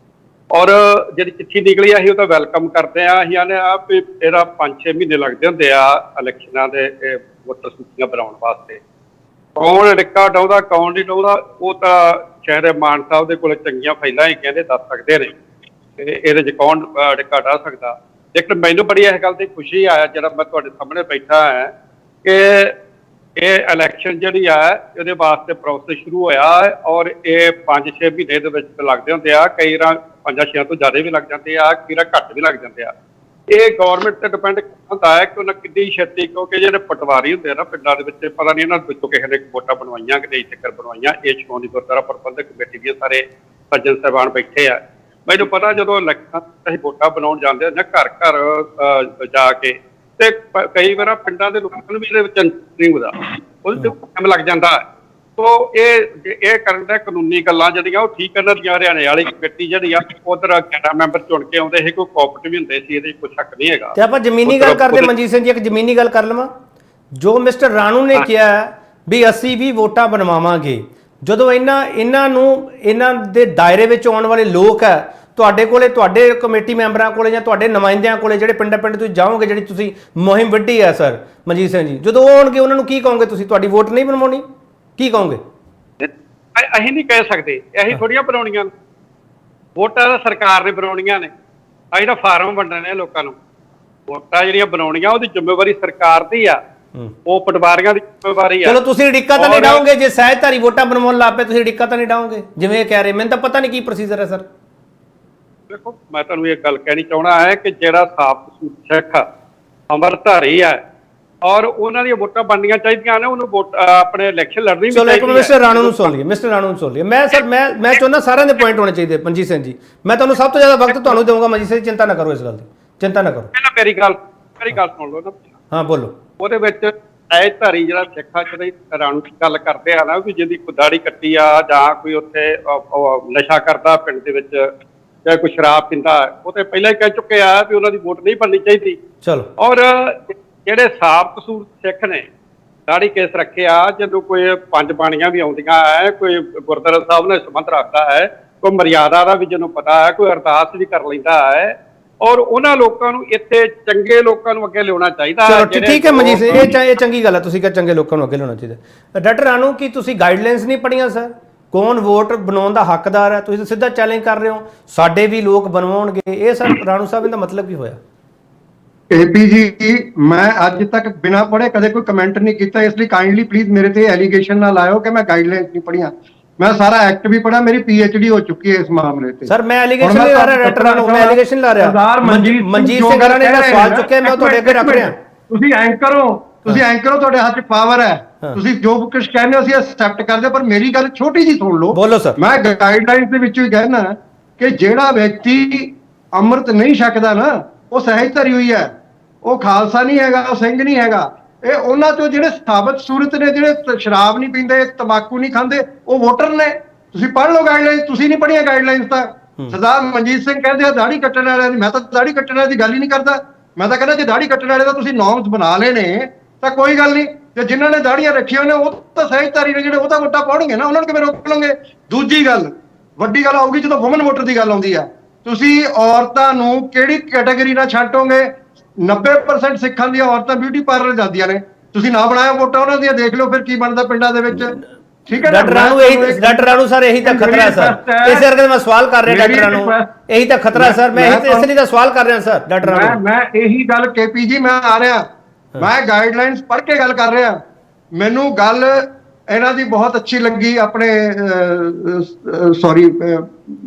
ਔਰ ਜਿਹੜੀ ਚਿੱਠੀ ਨਿਕਲੀ ਆ ਅਸੀਂ ਉਹ ਤਾਂ ਵੈਲਕਮ ਕਰਦੇ ਆ। ਅਸੀਂ ਆਨੇ ਆ ਵੀ ਇਹਦਾ 5-6 ਮਹੀਨੇ ਲੱਗਦੇ ਹੁੰਦੇ ਆ ਇਲੈਕਸ਼ਨਾਂ ਦੇ ਵੋਟਰ ਸੂਚੀਆਂ ਬਣਾਉਣ ਵਾਸਤੇ। ਕੌਣ ਅੜਿੱਕਾ ਡਾਉਂਦਾ ਕੌਣ ਨਹੀਂ ਡਾਉਂਦਾ ਉਹ ਤਾਂ ਸ਼ਾਇਦ ਮਾਨ ਸਾਹਿਬ ਦੇ ਕੋਲ ਚੰਗੀਆਂ ਫਾਈਲਾਂ ਹੀ ਕਹਿੰਦੇ ਦੱਸ ਸਕਦੇ ਨੇ, ਤੇ ਇਹਦੇ 'ਚ ਕੌਣ ਅੜਿੱਕਾ ਡਾ ਸਕਦਾ। ਲੇਕਿਨ ਮੈਨੂੰ ਬੜੀ ਇਸ ਗੱਲ ਦੀ ਖੁਸ਼ੀ ਆ ਜਿਹੜਾ ਮੈਂ ਤੁਹਾਡੇ ਸਾਹਮਣੇ ਬੈਠਾ ਹੈ ਕਿ ਇਹ ਇਲੈਕਸ਼ਨ ਜਿਹੜੀ ਆ ਇਹਦੇ ਵਾਸਤੇ ਪ੍ਰੋਸੈਸ ਸ਼ੁਰੂ ਹੋਇਆ ਔਰ ਇਹ 5-6 ਮਹੀਨੇ ਦੇ ਵਿੱਚ ਲੱਗਦੇ ਹੁੰਦੇ ਆ, ਕਈ ਵਾਰ 5-6 ਤੋਂ ਜ਼ਿਆਦਾ ਵੀ ਲੱਗ ਜਾਂਦੇ ਆ, ਕਈ ਵਾਰ ਘੱਟ ਵੀ ਲੱਗ ਜਾਂਦੇ ਆ। ਇਹ ਗੌਰਮੈਂਟ ਤੇ ਡਿਪੈਂਡ ਹੁੰਦਾ ਹੈ ਕਿ ਉਹਨਾਂ ਕਿੰਨੀ ਛੇਤੀ, ਕਿਉਂਕਿ ਜਿਹੜੇ ਪਟਵਾਰੀ ਹੁੰਦੇ ਆ ਨਾ ਪਿੰਡਾਂ ਦੇ ਵਿੱਚ, ਪਤਾ ਨਹੀਂ ਇਹਨਾਂ ਵਿੱਚੋਂ ਕਿਸੇ ਨੇ ਵੋਟਾਂ ਬਣਵਾਈਆਂ ਕਿ ਨਹੀਂ ਚੱਕਰ ਬਣਵਾਈਆਂ। ਇਹ ਸ਼੍ਰੋਮਣੀ ਗੁਰਦੁਆਰਾ ਪ੍ਰਬੰਧਕ ਕਮੇਟੀ ਦੇ ਸਾਰੇ ਸੱਜਣ ਸਾਹਿਬਾਨ ਬੈਠੇ ਆ। ਮੈਨੂੰ ਪਤਾ ਜਦੋਂ ਇਲੈਕਸ਼ਨ ਅਸੀਂ ਵੋਟਾਂ ਬਣਾਉਣ ਜਾਂਦੇ ਨਾ ਘਰ ਘਰ ਜਾ ਕੇ, ਤੇ ਕਈ ਵਾਰ ਪਿੰਡਾਂ ਦੇ ਲੋਕਾਂ ਨੂੰ ਵੀ ਇਹਦੇ ਵਿੱਚ ਨਹੀਂ ਹੁੰਦਾ, ਉਹਦੇ ਤੇ ਟਾਈਮ ਲੱਗ ਜਾਂਦਾ। ਸੋ ਇਹ ਕਰਨ ਦਾ ਕਾਨੂੰਨੀ ਗੱਲਾਂ ਜਿਹੜੀਆਂ ਉਹ ਠੀਕ ਕਰਨ ਦੀਆਂ ਹਰਿਆਣੇ ਵਾਲੀ ਕਮੇਟੀ ਜਿਹੜੀ ਆ ਉਧਰ 11 ਮੈਂਬਰ ਚੁਣ ਕੇ ਆਉਂਦੇ ਸੀ, ਕੋਈ ਕੋਆਪਰੇਟਿਵ ਵੀ ਹੁੰਦੇ ਸੀ, ਇਹਦੇ ਕੋਈ ਸ਼ੱਕ ਨਹੀਂ ਹੈਗਾ। ਤੇ ਆਪਾਂ ਜ਼ਮੀਨੀ ਗੱਲ ਕਰਦੇ ਮਨਜੀਤ ਸਿੰਘ ਜੀ, ਇੱਕ ਜ਼ਮੀਨੀ ਗੱਲ ਕਰ ਲਵਾਂ। ਜੋ ਮਿਸਟਰ ਰਾਣੂ ਨੇ ਕਿਹਾ ਵੀ ਅਸੀਂ ਵੀ ਵੋਟਾਂ ਬਣਵਾਵਾਂਗੇ, ਜਦੋਂ ਇਹਨਾਂ ਦੇ ਦਾਇਰੇ ਵਿੱਚ ਆਉਣ ਵਾਲੇ ਲੋਕ ਹੈ ਤੁਹਾਡੇ ਕੋਲੇ, ਤੁਹਾਡੇ ਕਮੇਟੀ ਮੈਂਬਰਾਂ ਕੋਲੇ ਜਾਂ ਤੁਹਾਡੇ ਨੁਮਾਇੰਦਿਆਂ ਕੋਲੇ ਜਿਹੜੇ ਪਿੰਡ ਤੁਸੀਂ ਜਾਓਗੇ, ਜਿਹੜੀ ਤੁਸੀਂ ਮੁਹਿੰਮ ਵਿੱਢੀ ਹੈ ਸਰ ਮਨਜੀਤ ਸਿੰਘ ਜੀ, ਜਦੋਂ ਉਹ ਆਉਣਗੇ ਉਹਨਾਂ ਨੂੰ ਕੀ ਕਹੋਗੇ ਤੁਸੀਂ? ਤੁਹਾਡੀ ਵੋਟ ਨਹੀਂ ਬਣਵਾਉਣੀ, ਕੀ ਕਹੋਗੇ? ਅਸੀਂ ਨਹੀਂ ਕਹਿ ਸਕਦੇ, ਅਸੀਂ ਥੋੜੀਆਂ ਬਣਾਉਣੀਆਂ ਵੋਟਾਂ ਤਾਂ ਸਰਕਾਰ ਨੇ ਬਣਾਉਣੀਆਂ ਨੇ। ਅਸੀਂ ਤਾਂ ਫਾਰਮ ਵੰਡਣੇ ਲੋਕਾਂ ਨੂੰ, ਵੋਟਾਂ ਜਿਹੜੀਆਂ ਬਣਾਉਣੀਆਂ ਉਹਦੀ ਜ਼ਿੰਮੇਵਾਰੀ ਸਰਕਾਰ ਦੀ ਆ, ਉਹ ਪਟਵਾਰੀਆਂ ਦੀ ਜ਼ਿੰਮੇਵਾਰੀ ਆ। ਚਲੋ ਤੁਸੀਂ ਅੜਿੱਕਾ ਤਾਂ ਨਹੀਂ ਡਾਓਗੇ ਜੇ ਸਹਿਜਧਾਰੀ ਵੋਟਾਂ ਬਣਵਾਉਣ ਲੱਗ ਪਏ, ਤੁਸੀਂ ਅੜਿੱਕਾ ਤਾਂ ਨਹੀਂ ਡਾਓਗੇ ਜਿਵੇਂ ਇਹ ਕਹਿ ਰਹੇ? ਮੈਨੂੰ ਤਾਂ ਪਤਾ ਨਹੀਂ ਕੀ ਪ੍ਰੋਸੀਜਰ ਹੈ ਸਰ। ਦੇਖੋ ਮੈਂ ਤੁਹਾਨੂੰ ਇਹ ਗੱਲ ਕਹਿਣੀ ਚਾਹਣਾ ਹੈ ਕਿ ਜਿਹੜਾ ਸਾਬਤ ਸਿੱਖ ਅੰਮ੍ਰਿਤਧਾਰੀ ਹੈ ਔਰ ਉਹਨਾਂ ਦੀਆਂ ਵੋਟਾਂ ਬਣਨੀਆਂ ਚਾਹੀਦੀਆਂ ਨੇ, ਉਹਨੂੰ ਵੋਟ ਆਪਣੇ ਇਲੈਕਸ਼ਨ ਲੜਨੀ ਵੀ ਚਾਹੀਦੀ ਹੈ। ਚਲੋ ਮਿਸਟਰ ਰਾਣੂ ਨੂੰ ਸੁਣ ਲਈਏ, ਮੈਂ ਸਰ ਮੈਂ ਚਾਹੁੰਦਾ ਸਾਰਿਆਂ ਦੇ ਪੁਆਇੰਟ ਹੋਣੇ ਚਾਹੀਦੇ। ਮਨਜੀਤ ਸਿੰਘ ਜੀ, ਮੈਂ ਤੁਹਾਨੂੰ ਸਭ ਤੋਂ ਜ਼ਿਆਦਾ ਵਕਤ ਤੁਹਾਨੂੰ ਦੇਵਾਂਗਾ। ਮਨਜੀਤ ਸਿੰਘ ਜੀ, ਚਿੰਤਾ ਨਾ ਕਰੋ, ਇਸ ਗੱਲ ਦੀ ਚਿੰਤਾ ਨਾ ਕਰੋ। ਪਹਿਲਾਂ ਮੇਰੀ ਗੱਲ ਸੁਣ ਲਓ ਨਾ। ਹਾਂ ਬੋਲੋ। ਉਹਦੇ ਵਿੱਚ ਸਹਿਜਧਾਰੀ ਜਿਹੜਾ ਸਿੱਖਾ ਜਿਹੜੀ ਰਾਣੂ ਦੀ ਗੱਲ ਕਰਦੇ ਆ ਨਾ, ਵੀ ਜਿਹਦੀ ਕੋਈ ਦਾੜੀ ਕੱਟੀ ਆ ਜਾਂ ਕੋਈ ਉੱਥੇ ਨਸ਼ਾ ਕਰਦਾ ਪਿੰਡ ਦੇ ਵਿੱਚ ਜਾਂ ਕੋਈ ਸ਼ਰਾਬ ਪੀਂਦਾ, ਉਹ ਤੇ ਪਹਿਲਾਂ ਹੀ ਕਹਿ ਚੁੱਕੇ ਆ ਵੀ ਉਹਨਾਂ ਦੀ ਵੋਟ ਨਹੀਂ ਬਣਨੀ ਚਾਹੀਦੀ। ਚਲੋ, ਔਰ ਜਿਹੜੇ ਸਾਬਤ ਸੂਰਤ ਸਿੱਖ ਨੇ ਦਾੜੀ ਕੇਸ ਰੱਖਿਆ, ਜਦੋਂ ਕੋਈ 5 ਬਾਣੀਆਂ ਵੀ ਆਉਂਦੀਆਂ ਹੈ, ਕੋਈ ਗੁਰਦੁਆਰਾ ਸਾਹਿਬ ਨਾਲ ਸੰਬੰਧ ਰੱਖਦਾ ਹੈ, ਕੋਈ ਮਰਿਆਦਾ ਦਾ ਵੀ ਜਿਹਨੂੰ ਪਤਾ ਹੈ, ਕੋਈ ਅਰਦਾਸ ਵੀ ਕਰ ਲੈਂਦਾ ਹੈ, ਔਰ ਉਹਨਾਂ ਲੋਕਾਂ ਨੂੰ ਇੱਥੇ ਚੰਗੇ ਲੋਕਾਂ ਨੂੰ ਅੱਗੇ ਲਿਆਉਣਾ ਚਾਹੀਦਾ। ਚਲੋ ਠੀਕ ਹੈ ਮਨਜੀਤ ਸਿੰਘ, ਇਹ ਚੰਗੀ ਗੱਲ ਹੈ, ਤੁਸੀਂ ਕਿਹਾ ਚੰਗੇ ਲੋਕਾਂ ਨੂੰ ਅੱਗੇ ਲਿਆਉਣਾ ਚਾਹੀਦਾ। ਡਾਕਟਰ ਰਾਣੂ, ਕੀ ਤੁਸੀਂ ਗਾਈਡਲਾਈਨਸ ਨਹੀਂ ਪੜ੍ਹੀਆਂ ਸਰ? ਕੌਣ ਵੋਟ ਬਣਾਉਣ ਦਾ ਹੱਕਦਾਰ ਹੈ? ਤੁਸੀਂ ਤਾਂ ਸਿੱਧਾ ਚੈਲੰਜ ਕਰ ਰਹੇ ਹੋ ਸਾਡੇ ਵੀ ਲੋਕ ਬਣਵਾਉਣਗੇ। ਇਹ ਸਰ ਰਾਣੂ ਸਾਹਿਬ ਇਹਦਾ ਮਤਲਬ ਕੀ ਹੋਇਆ? ਏਪੀ ਜੀ, ਮੈਂ ਅੱਜ ਤੱਕ ਬਿਨਾਂ ਪੜ੍ਹੇ ਕਦੇ ਕੋਈ ਕਮੈਂਟ ਨਹੀਂ ਕੀਤਾ, ਇਸ ਲਈ ਕਾਈਂਡਲੀ ਪਲੀਜ਼ ਮੇਰੇ ਤੇ ਐਲੀਗੇਸ਼ਨ ਨਾ ਲਾਇਓ ਕਿ ਮੈਂ ਗਾਈਡਲਾਈਨਸ ਨਹੀਂ ਪੜ੍ਹੀਆਂ। ਮੈਂ ਸਾਰਾ ਐਕਟ ਵੀ ਪੜ੍ਹਾ, ਮੇਰੀ PhD ਹੋ ਚੁੱਕੀ ਹੈ ਇਸ ਮਾਮਲੇ ਤੇ। ਸਰ ਮੈਂ ਐਲੀਗੇਸ਼ਨ ਨਹੀਂ ਲਾ ਰਿਹਾ ਡਾਕਟਰ ਰਾਣੂ, ਮੈਂ ਐਲੀਗੇਸ਼ਨ ਲਾ ਰਿਹਾ। ਮਨਜੀਤ ਸਿੰਘ ਹਰਾਂ ਨੇ ਜਿਹੜਾ ਸਵਾਲ ਚੁੱਕਿਆ ਮੈਂ ਤੁਹਾਡੇ ਅੱਗੇ ਰੱਖ ਰਿਹਾ। ਤੁਸੀਂ ਐਂਕਰ ਹੋ, ਤੁਹਾਡੇ ਹੱਥ 'ਚ ਪਾਵਰ ਹੈ, ਤੁਸੀਂ ਜੋ ਕੁਝ ਕਹਿੰਦੇ ਹੋ ਅਸੀਂ ਐਕਸੈਪਟ ਕਰਦੇ, ਪਰ ਮੇਰੀ ਗੱਲ ਛੋਟੀ ਜੀ ਸੁਣ ਲਓ। ਬੋਲੋ ਸਰ। ਮੈਂ ਗਾਈਡਲਾਈਨਸ ਦੇ ਵਿੱਚੋਂ ਹੀ ਕਹਿਣਾ ਕਿ ਜਿਹੜਾ ਵਿਅਕਤੀ ਅੰਮ੍ਰਿਤ ਨਹੀਂ ਛਕਦਾ ਨਾ, ਉਹ ਸਹਿਜਧਾਰੀ ਹੋਈ ਹੈ, ਉਹ ਖਾਲਸਾ ਨਹੀਂ ਹੈਗਾ, ਉਹ ਸਿੰਘ ਨਹੀਂ ਹੈਗਾ। ਇਹ ਉਹਨਾਂ ਤੋਂ ਜਿਹੜੇ ਸਾਬਤ ਸੂਰਤ ਨੇ, ਜਿਹੜੇ ਸ਼ਰਾਬ ਨਹੀਂ ਪੀਂਦੇ, ਤੰਬਾਕੂ ਨਹੀਂ ਖਾਂਦੇ, ਉਹ ਵੋਟਰ ਨੇ। ਤੁਸੀਂ ਪੜ੍ਹ ਲਓ ਗਾਈਡਲਾਈਨਸ, ਤੁਸੀਂ ਨਹੀਂ ਪੜ੍ਹੀਆਂ ਗਾਈਡਲਾਈਨਸ ਤਾਂ। ਸਰਦਾਰ ਮਨਜੀਤ ਸਿੰਘ ਕਹਿੰਦੇ ਆ ਦਾੜੀ ਕੱਟਣ ਵਾਲਿਆਂ ਦੀ, ਮੈਂ ਤਾਂ ਦਾੜੀ ਕੱਟਣ ਵਾਲਿਆਂ ਦੀ ਗੱਲ ਹੀ ਨਹੀਂ ਕਰਦਾ। ਮੈਂ ਤਾਂ ਕਹਿੰਦਾ ਜੇ ਦਾੜੀ ਕੱਟਣ ਵਾਲੇ ਦਾ ਤੁਸੀਂ ਨੋਰਮਸ ਬਣਾ ਲਏ ਨੇ ਤਾਂ ਕੋਈ ਗੱਲ ਨਹੀਂ, ਤੇ ਜਿਨ੍ਹਾਂ ਨੇ ਦਾੜੀਆਂ ਰੱਖੀਆਂ ਨੇ ਉਹ ਤਾਂ ਸਹਿਜਧਾਰੀ ਨੇ, ਜਿਹੜੇ ਉਹ ਤਾਂ ਵੋਟਾਂ ਪਾਉਣਗੇ ਨਾ, ਉਹਨਾਂ ਨੂੰ ਕਿਵੇਂ ਰੋਕ ਲਓਗੇ? ਦੂਜੀ ਗੱਲ, ਵੱਡੀ ਗੱਲ ਆਊਗੀ ਜਦੋਂ ਵੂਮਨ ਵੋਟਰ ਦੀ ਗੱਲ ਆਉਂਦੀ ਆ। ਤੁਸੀਂ ਔਰਤਾਂ ਨੂੰ ਕਿਹੜੀ ਕੈਟਾਗਰੀ ਨਾਲ ਛੱਡੋਗੇ? 90% ਸਿੱਖਾਂ ਦੀਆਂ ਔਰਤਾਂ ਬਿਊਟੀ ਪਾਰਲਰ ਜਾਂਦੀਆਂ ਨੇ, ਤੁਸੀਂ ਨਾ ਬਣਾਇਆ ਵੋਟਾਂ ਉਹਨਾਂ ਦੀਆਂ, ਦੇਖ ਲਓ ਫਿਰ ਕੀ ਬਣਦਾ ਪਿੰਡਾਂ ਦੇ ਵਿੱਚ। ਠੀਕ ਹੈ ਡਾਕਟਰ ਰਾਣੂ ਸਰ, ਇਹੀ ਤਾਂ ਖਤਰਾ ਹੈ ਸਰ, ਇਸ ਕਰਕੇ ਮੈਂ ਸਵਾਲ ਕਰ ਰਿਹਾ ਡਾਕਟਰ ਰਾਣੂ, ਇਹੀ ਤਾਂ ਖਤਰਾ ਸਰ, ਮੈਂ ਇਸ ਲਈ ਤਾਂ ਸਵਾਲ ਕਰ ਰਿਹਾ ਸਰ ਡਾਕਟਰ ਰਾਣੂ। ਮੈਂ ਇਹੀ ਗੱਲ KP ਜੀ, ਮੈਂ ਆ ਰਿਹਾ, ਮੈਂ ਗਾਈਡਲਾਈਨਸ ਪੜ੍ਹ ਕੇ ਗੱਲ ਕਰ ਰਿਹਾ। ਮੈਨੂੰ ਗੱਲ ਇਹਨਾਂ ਦੀ ਬਹੁਤ ਅੱਛੀ ਲੱਗੀ, ਆਪਣੇ ਸੌਰੀ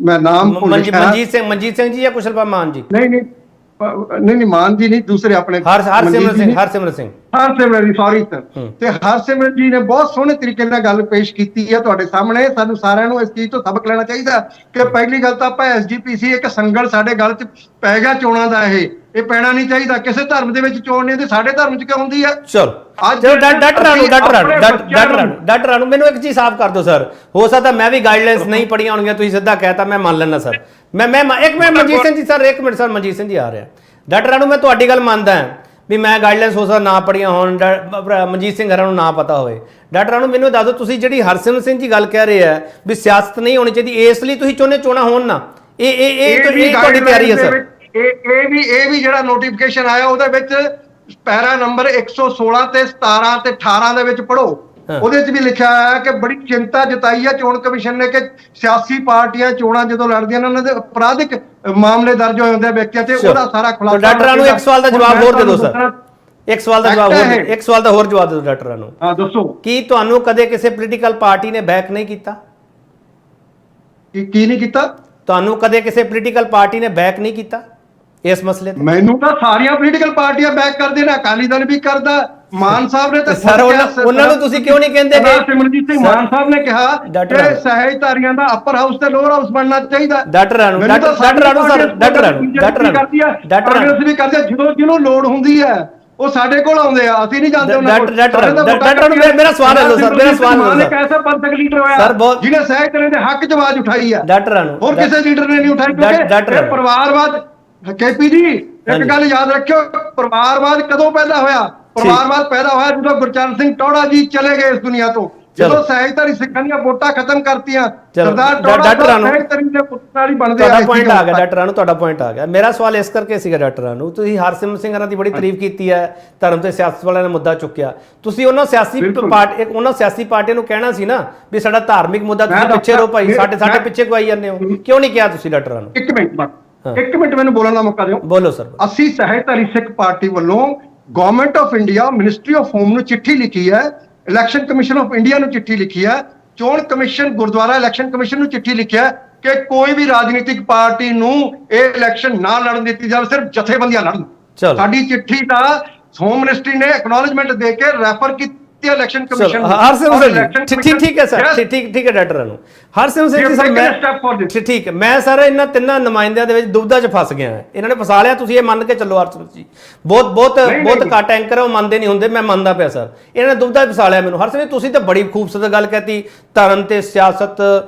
ਮੈਂ ਨਾਮ ਮਨਜੀਤ ਸਿੰਘ ਜੀ ਜਾਂ ਕੁਸ਼ਲਪਾਲ ਮਾਨ ਜੀ? ਨਹੀਂ ਮਾਨ ਜੀ ਨਹੀਂ, ਦੂਸਰੇ ਆਪਣੇ ਹਰਸਿਮਰਨ ਸਿੰਘ ਸੌਰੀ ਸਰ। ਤੇ ਹਰਸਿਮਰਨ ਜੀ ਨੇ ਬਹੁਤ ਸੋਹਣੇ ਤਰੀਕੇ ਨਾਲ ਗੱਲ ਪੇਸ਼ ਕੀਤੀ ਹੈ ਤੁਹਾਡੇ ਸਾਹਮਣੇ। ਸਾਨੂੰ ਸਾਰਿਆਂ ਨੂੰ ਇਸ ਚੀਜ਼ ਤੋਂ ਸਬਕ ਲੈਣਾ ਚਾਹੀਦਾ ਕਿ ਪਹਿਲੀ ਗੱਲ ਤਾਂ ਆਪਾਂ SGPC ਇੱਕ ਸੰਗਲ ਸਾਡੇ ਗੱਲ 'ਚ ਪੈ ਗਿਆ ਚੋਣਾਂ ਦਾ, ਇਹ ਪੈਣਾ ਨਹੀਂ ਚਾਹੀਦਾ। ਕਿਸੇ ਧਰਮ ਦੇ ਵਿੱਚ ਚੋਣ ਨਹੀਂ ਹੁੰਦੀ, ਸਾਡੇ ਧਰਮ 'ਚ ਕਿਉਂ ਹੁੰਦੀ ਹੈ? ਚਲੋ ਡਾਕਟਰ ਰਾਣੂ ਮੈਨੂੰ ਇੱਕ ਚੀਜ਼ ਸਾਫ਼ ਕਰ ਦਿਓ ਸਰ। ਹੋ ਸਕਦਾ ਮੈਂ ਵੀ ਗਾਈਡਲਾਈਨਸ ਨਹੀਂ ਪੜ੍ਹੀਆਂ ਹੋਣਗੀਆਂ, ਤੁਸੀਂ ਸਿੱਧਾ ਕਹਿਤਾ, ਮੈਂ ਮੰਨ ਲੈਣਾ ਸਰ। ਮੈਂ ਮਨਜੀਤ ਸਿੰਘ ਜੀ ਸਰ, ਇੱਕ ਮਿੰਟ ਸਰ, ਮਨਜੀਤ ਸਿੰਘ ਜੀ ਆ ਰਿਹਾ। ਡਾਕਟਰ ਰਾਣੂ, ਮੈਂ ਤੁਹਾਡੀ ਗੱਲ ਮੰਨਦਾ ਵੀ ਮੈਂ ਗਾਈਡਲਾਈਨਸ ਹੋ ਸਕਦਾ ਨਾ ਪੜ੍ਹੀਆਂ ਹੋਣ, ਮਨਜੀਤ ਸਿੰਘ ਹਰਾਂ ਨੂੰ ਨਾ ਪਤਾ ਹੋਵੇ। ਡਾਕਟਰ ਰਾਣੂ ਮੈਨੂੰ ਦੱਸ ਦਿਓ, ਤੁਸੀਂ ਜਿਹੜੀ ਹਰਸਿਮਰਨ ਸਿੰਘ ਜੀ ਗੱਲ ਕਹਿ ਰਹੇ ਆ ਵੀ ਸਿਆਸਤ ਨਹੀਂ ਹੋਣੀ ਚਾਹੀਦੀ, ਇਸ ਲਈ ਤੁਸੀਂ ਚਾਹੁੰਦੇ ਚੋਣਾਂ ਹੋਣ ਨਾ, ਇਹ ਤੁਹਾਡੀ ਤਿਆਰੀ ਹੈ ਸਰ? ਇਹ ਵੀ ਜਿਹੜਾ ਨੋਟੀਫਿਕੇਸ਼ਨ ਆਇਆ ਉਹਦੇ ਵਿੱਚ ਪੈਰਾ ਨੰਬਰ 116 ਤੇ 17 ਤੇ 18 ਦੇ ਵਿੱਚ ਪੜੋ, ਉਹਦੇ 'ਚ ਵੀ ਲਿਖਿਆ ਹੋਇਆ ਕਿ ਬੜੀ ਚਿੰਤਾ ਜਤਾਈ ਹੈ ਚੋਣ ਕਮਿਸ਼ਨ ਨੇ ਕਿ ਸਿਆਸੀ ਪਾਰਟੀਆਂ ਚੋਣਾਂ ਜਦੋਂ ਲੜਦੀਆਂ ਨੇ ਉਹਨਾਂ ਦੇ ਅਪਰਾਧਿਕ ਮਾਮਲੇ ਦਰਜ ਹੋਏ ਹੁੰਦੇ ਵਿਅਕਤੀਆਂ ਤੇ, ਉਹਦਾ ਸਾਰਾ ਖੁਲਾਸਾ। ਡਾਕਟਰ ਰਾਣੂ ਇੱਕ ਸਵਾਲ ਦਾ ਜਵਾਬ ਹੋਰ ਦੇ ਦਿਓ ਸਰ, ਇੱਕ ਸਵਾਲ ਦਾ ਹੋਰ ਜਵਾਬ ਦਿਓ ਡਾਕਟਰ ਰਾਣੂ। ਹਾਂ ਦੱਸੋ। ਕੀ ਤੁਹਾਨੂੰ ਕਦੇ ਕਿਸੇ ਪੋਲੀਟੀਕਲ ਪਾਰਟੀ ਨੇ ਬੈਕ ਨਹੀਂ ਕੀਤਾ? ਕੀ ਨਹੀਂ ਕੀਤਾ? ਤੁਹਾਨੂੰ ਕਦੇ ਕਿਸੇ ਪੋਲੀਟੀਕਲ ਪਾਰਟੀ ਨੇ ਬੈਕ ਨਹੀਂ ਕੀਤਾ ਇਸ ਮਸਲੇ ਤੇ? ਮੈਨੂੰ ਤਾਂ ਸਾਰੀਆਂ ਪੋਲੀਟੀਕਲ ਪਾਰਟੀਆਂ ਬੈਕ ਕਰਦੇ ਨੇ, ਅਕਾਲੀ ਦਲ ਵੀ ਕਰਦਾ, ਮਾਨ ਸਾਹਿਬ ਨੇ ਤਾਂ ਸਰ ਉਹਨਾਂ ਨੂੰ ਤੁਸੀਂ ਕਿਉਂ ਨਹੀਂ ਕਹਿੰਦੇ ਕਿ ਸਿਮਰਨਜੀਤ ਸਿੰਘ ਮਾਨ ਸਾਹਿਬ ਨੇ ਕਿਹਾ ਕਿ ਸਹਿਜਧਾਰੀਆਂ ਦਾ ਅਪਰ ਹਾਊਸ ਤੇ ਲੋਅਰ ਹਾਊਸ ਬਣਨਾ ਚਾਹੀਦਾ? ਡਾਕਟਰ ਰਾਣੂ ਵੀ ਕਰਦੇ, ਜਿਹਨੂੰ ਲੋੜ ਹੁੰਦੀ ਹੈ ਉਹ ਸਾਡੇ ਕੋਲ ਆਉਂਦੇ ਆ, ਅਸੀਂ ਨਹੀਂ ਜਾਂਦੇ ਉਹਨਾਂ ਕੋਲ। ਮੇਰਾ ਸਵਾਲ ਹੈ ਸਰ, ਮੇਰਾ ਸਵਾਲ ਹੈ ਇੱਕ ਐਸਾ ਪੰਥਕ ਲੀਡਰ ਹੋਇਆ ਜਿਹਨੇ ਸਹਿਜਧਾਰੀਆਂ ਦੇ ਹੱਕ 'ਚ ਆਵਾਜ਼ ਉਠਾਈ ਆ, ਡਾਕਟਰ ਰਾਣੂ, ਹੋਰ ਕਿਸੇ ਲੀਡਰ ਨੇ ਨਹੀਂ ਉਠਾਈ। ਕਿਉਂਕਿ ਪਰਿਵਾਰਵਾਦ, KP ਜੀ ਇੱਕ ਗੱਲ ਯਾਦ ਰੱਖਿਓ, ਪਰਿਵਾਰਵਾਦ ਕਦੋਂ ਪੈਦਾ ਹੋਇਆ? ਪਰਿਵਾਰਵਾਦ ਪੈਦਾ ਹੋਇਆ ਜਦੋਂ ਗੁਰਚਰਨ ਸਿੰਘ ਟੌੜਾ ਜੀ ਚਲੇ ਗਏ ਇਸ ਦੁਨੀਆ ਤੋਂ, ਜਦੋਂ ਸਹਿਜਧਾਰੀ ਸਿੱਖਾਂ ਦੀਆਂ ਵੋਟਾਂ ਖਤਮ ਕਰਤੀਆਂ, ਸਰਦਾਰ ਟੌੜਾ ਸਹਿਜਧਾਰੀ ਦੇ ਪੁੱਤਰ ਹੀ ਬਣਦੇ ਆ। ਤੁਹਾਡਾ ਪੁਆਇੰਟ ਆ ਗਿਆ ਡਾਕਟਰ ਰਾਣੂ, ਤੁਹਾਡਾ ਪੁਆਇੰਟ ਆ ਗਿਆ। ਮੇਰਾ ਸਵਾਲ ਇਸ ਕਰਕੇ ਸੀਗਾ ਡਾਕਟਰ ਰਾਣੂ, ਤੁਸੀਂ ਹਰਸਿਮਰਤ ਸਿੰਘ ਹਰਾਂ ਦੀ ਬੜੀ ਤਾਰੀਫ ਕੀਤੀ ਹੈ, ਧਰਮ ਤੇ ਸਿਆਸਤ ਵਾਲਿਆਂ ਨੇ ਮੁੱਦਾ ਚੁੱਕਿਆ, ਤੁਸੀਂ ਉਹਨਾਂ ਸਿਆਸੀ ਪਾਰਟੀਆਂ ਨੂੰ ਕਹਿਣਾ ਸੀ ਨਾ ਵੀ ਸਾਡਾ ਧਾਰਮਿਕ ਮੁੱਦਾ ਤੁਸੀਂ ਪਿੱਛੇ ਰਹੋ ਭਾਈ, ਸਾਡੇ ਪਿੱਛੇ ਕੋਈ ਆਈ ਜਾਂਦੇ ਹੋ, ਕਿਉਂ ਨਹੀਂ ਕਿਹਾ ਤੁਸੀਂ ਡਾਕਟਰ ਰਾਣੂ? ਇੱਕ ਮਿੰਟ ਮੈਨੂੰ ਬੋਲਣ ਦਾ ਮੌਕਾ ਦਿਓ। ਬੋਲੋ ਸਰ। ਅਸੀਂ ਸਹਿਜਧਾਰੀ ਸਿੱਖ ਪਾਰਟੀ ਵੱਲੋਂ government of India, ministry of home ਨੂੰ ਚਿੱਠੀ ਲਿਖੀ ਹੈ, ਇਲੈਕਸ਼ਨ ਕਮਿਸ਼ਨ ਆਫ ਇੰਡੀਆ ਨੂੰ ਚਿੱਠੀ ਲਿਖੀ ਹੈ, ਚੋਣ ਕਮਿਸ਼ਨ, ਗੁਰਦੁਆਰਾ ਇਲੈਕਸ਼ਨ ਕਮਿਸ਼ਨ ਨੂੰ ਚਿੱਠੀ ਲਿਖਿਆ ਕਿ ਕੋਈ ਵੀ ਰਾਜਨੀਤਿਕ ਪਾਰਟੀ ਨੂੰ ਇਹ ਇਲੈਕਸ਼ਨ ਨਾ ਲੜਨ ਦਿੱਤੀ ਜਾਵੇ, ਸਿਰਫ ਜਥੇਬੰਦੀਆਂ ਲੜਨ। ਸਾਡੀ ਚਿੱਠੀ ਦਾ ਹੋਮ ਮਿਨਿਸਟਰੀ ਨੇ ਐਕਨੋਲੇਜਮੈਂਟ ਦੇ ਕੇ ਰੈਫਰ ਕੀਤੀ ਇਲੈਕਸ਼ਨ ਕਮਿਸ਼ਨ। ਹਰਸਿਮਰਤ ਸਿੰਘ ਠੀਕ ਹੈ ਸਰ, ਠੀਕ ਹੈ ਡਾਕਟਰ ਰਾਣੂ। ਹਰਸਿਮਰਤ ਸਿੰਘ ਸਰ ਠੀਕ ਹੈ, ਮੈਂ ਸਰ ਇਹਨਾਂ ਤਿੰਨਾਂ ਨੁਮਾਇੰਦਿਆਂ ਦੇ ਵਿੱਚ ਦੁਬਿਧਾ 'ਚ ਫਸ ਗਿਆ। ਇਹਨਾਂ ਨੇ ਫਸਾ ਲਿਆ, ਤੁਸੀਂ ਇਹ ਮੰਨ ਕੇ ਚੱਲੋ ਹਰਸਿਮਰਤ ਜੀ, ਬਹੁਤ ਘੱਟ ਐਂਕਰ ਉਹ ਮੰਨਦੇ ਨਹੀਂ ਹੁੰਦੇ, ਮੈਂ ਮੰਨਦਾ ਪਿਆ ਸਰ, ਇਹਨਾਂ ਨੇ ਦੁਬਿਧਾ 'ਚ ਫਸਾ ਲਿਆ ਮੈਨੂੰ। ਹਰਸਿਮਰਤ ਤੁਸੀਂ ਤਾਂ ਬੜੀ ਖੂਬਸੂਰਤ ਗੱਲ ਕਹਿਤੀ, ਧਰਮ ਤੇ ਸਿਆਸਤ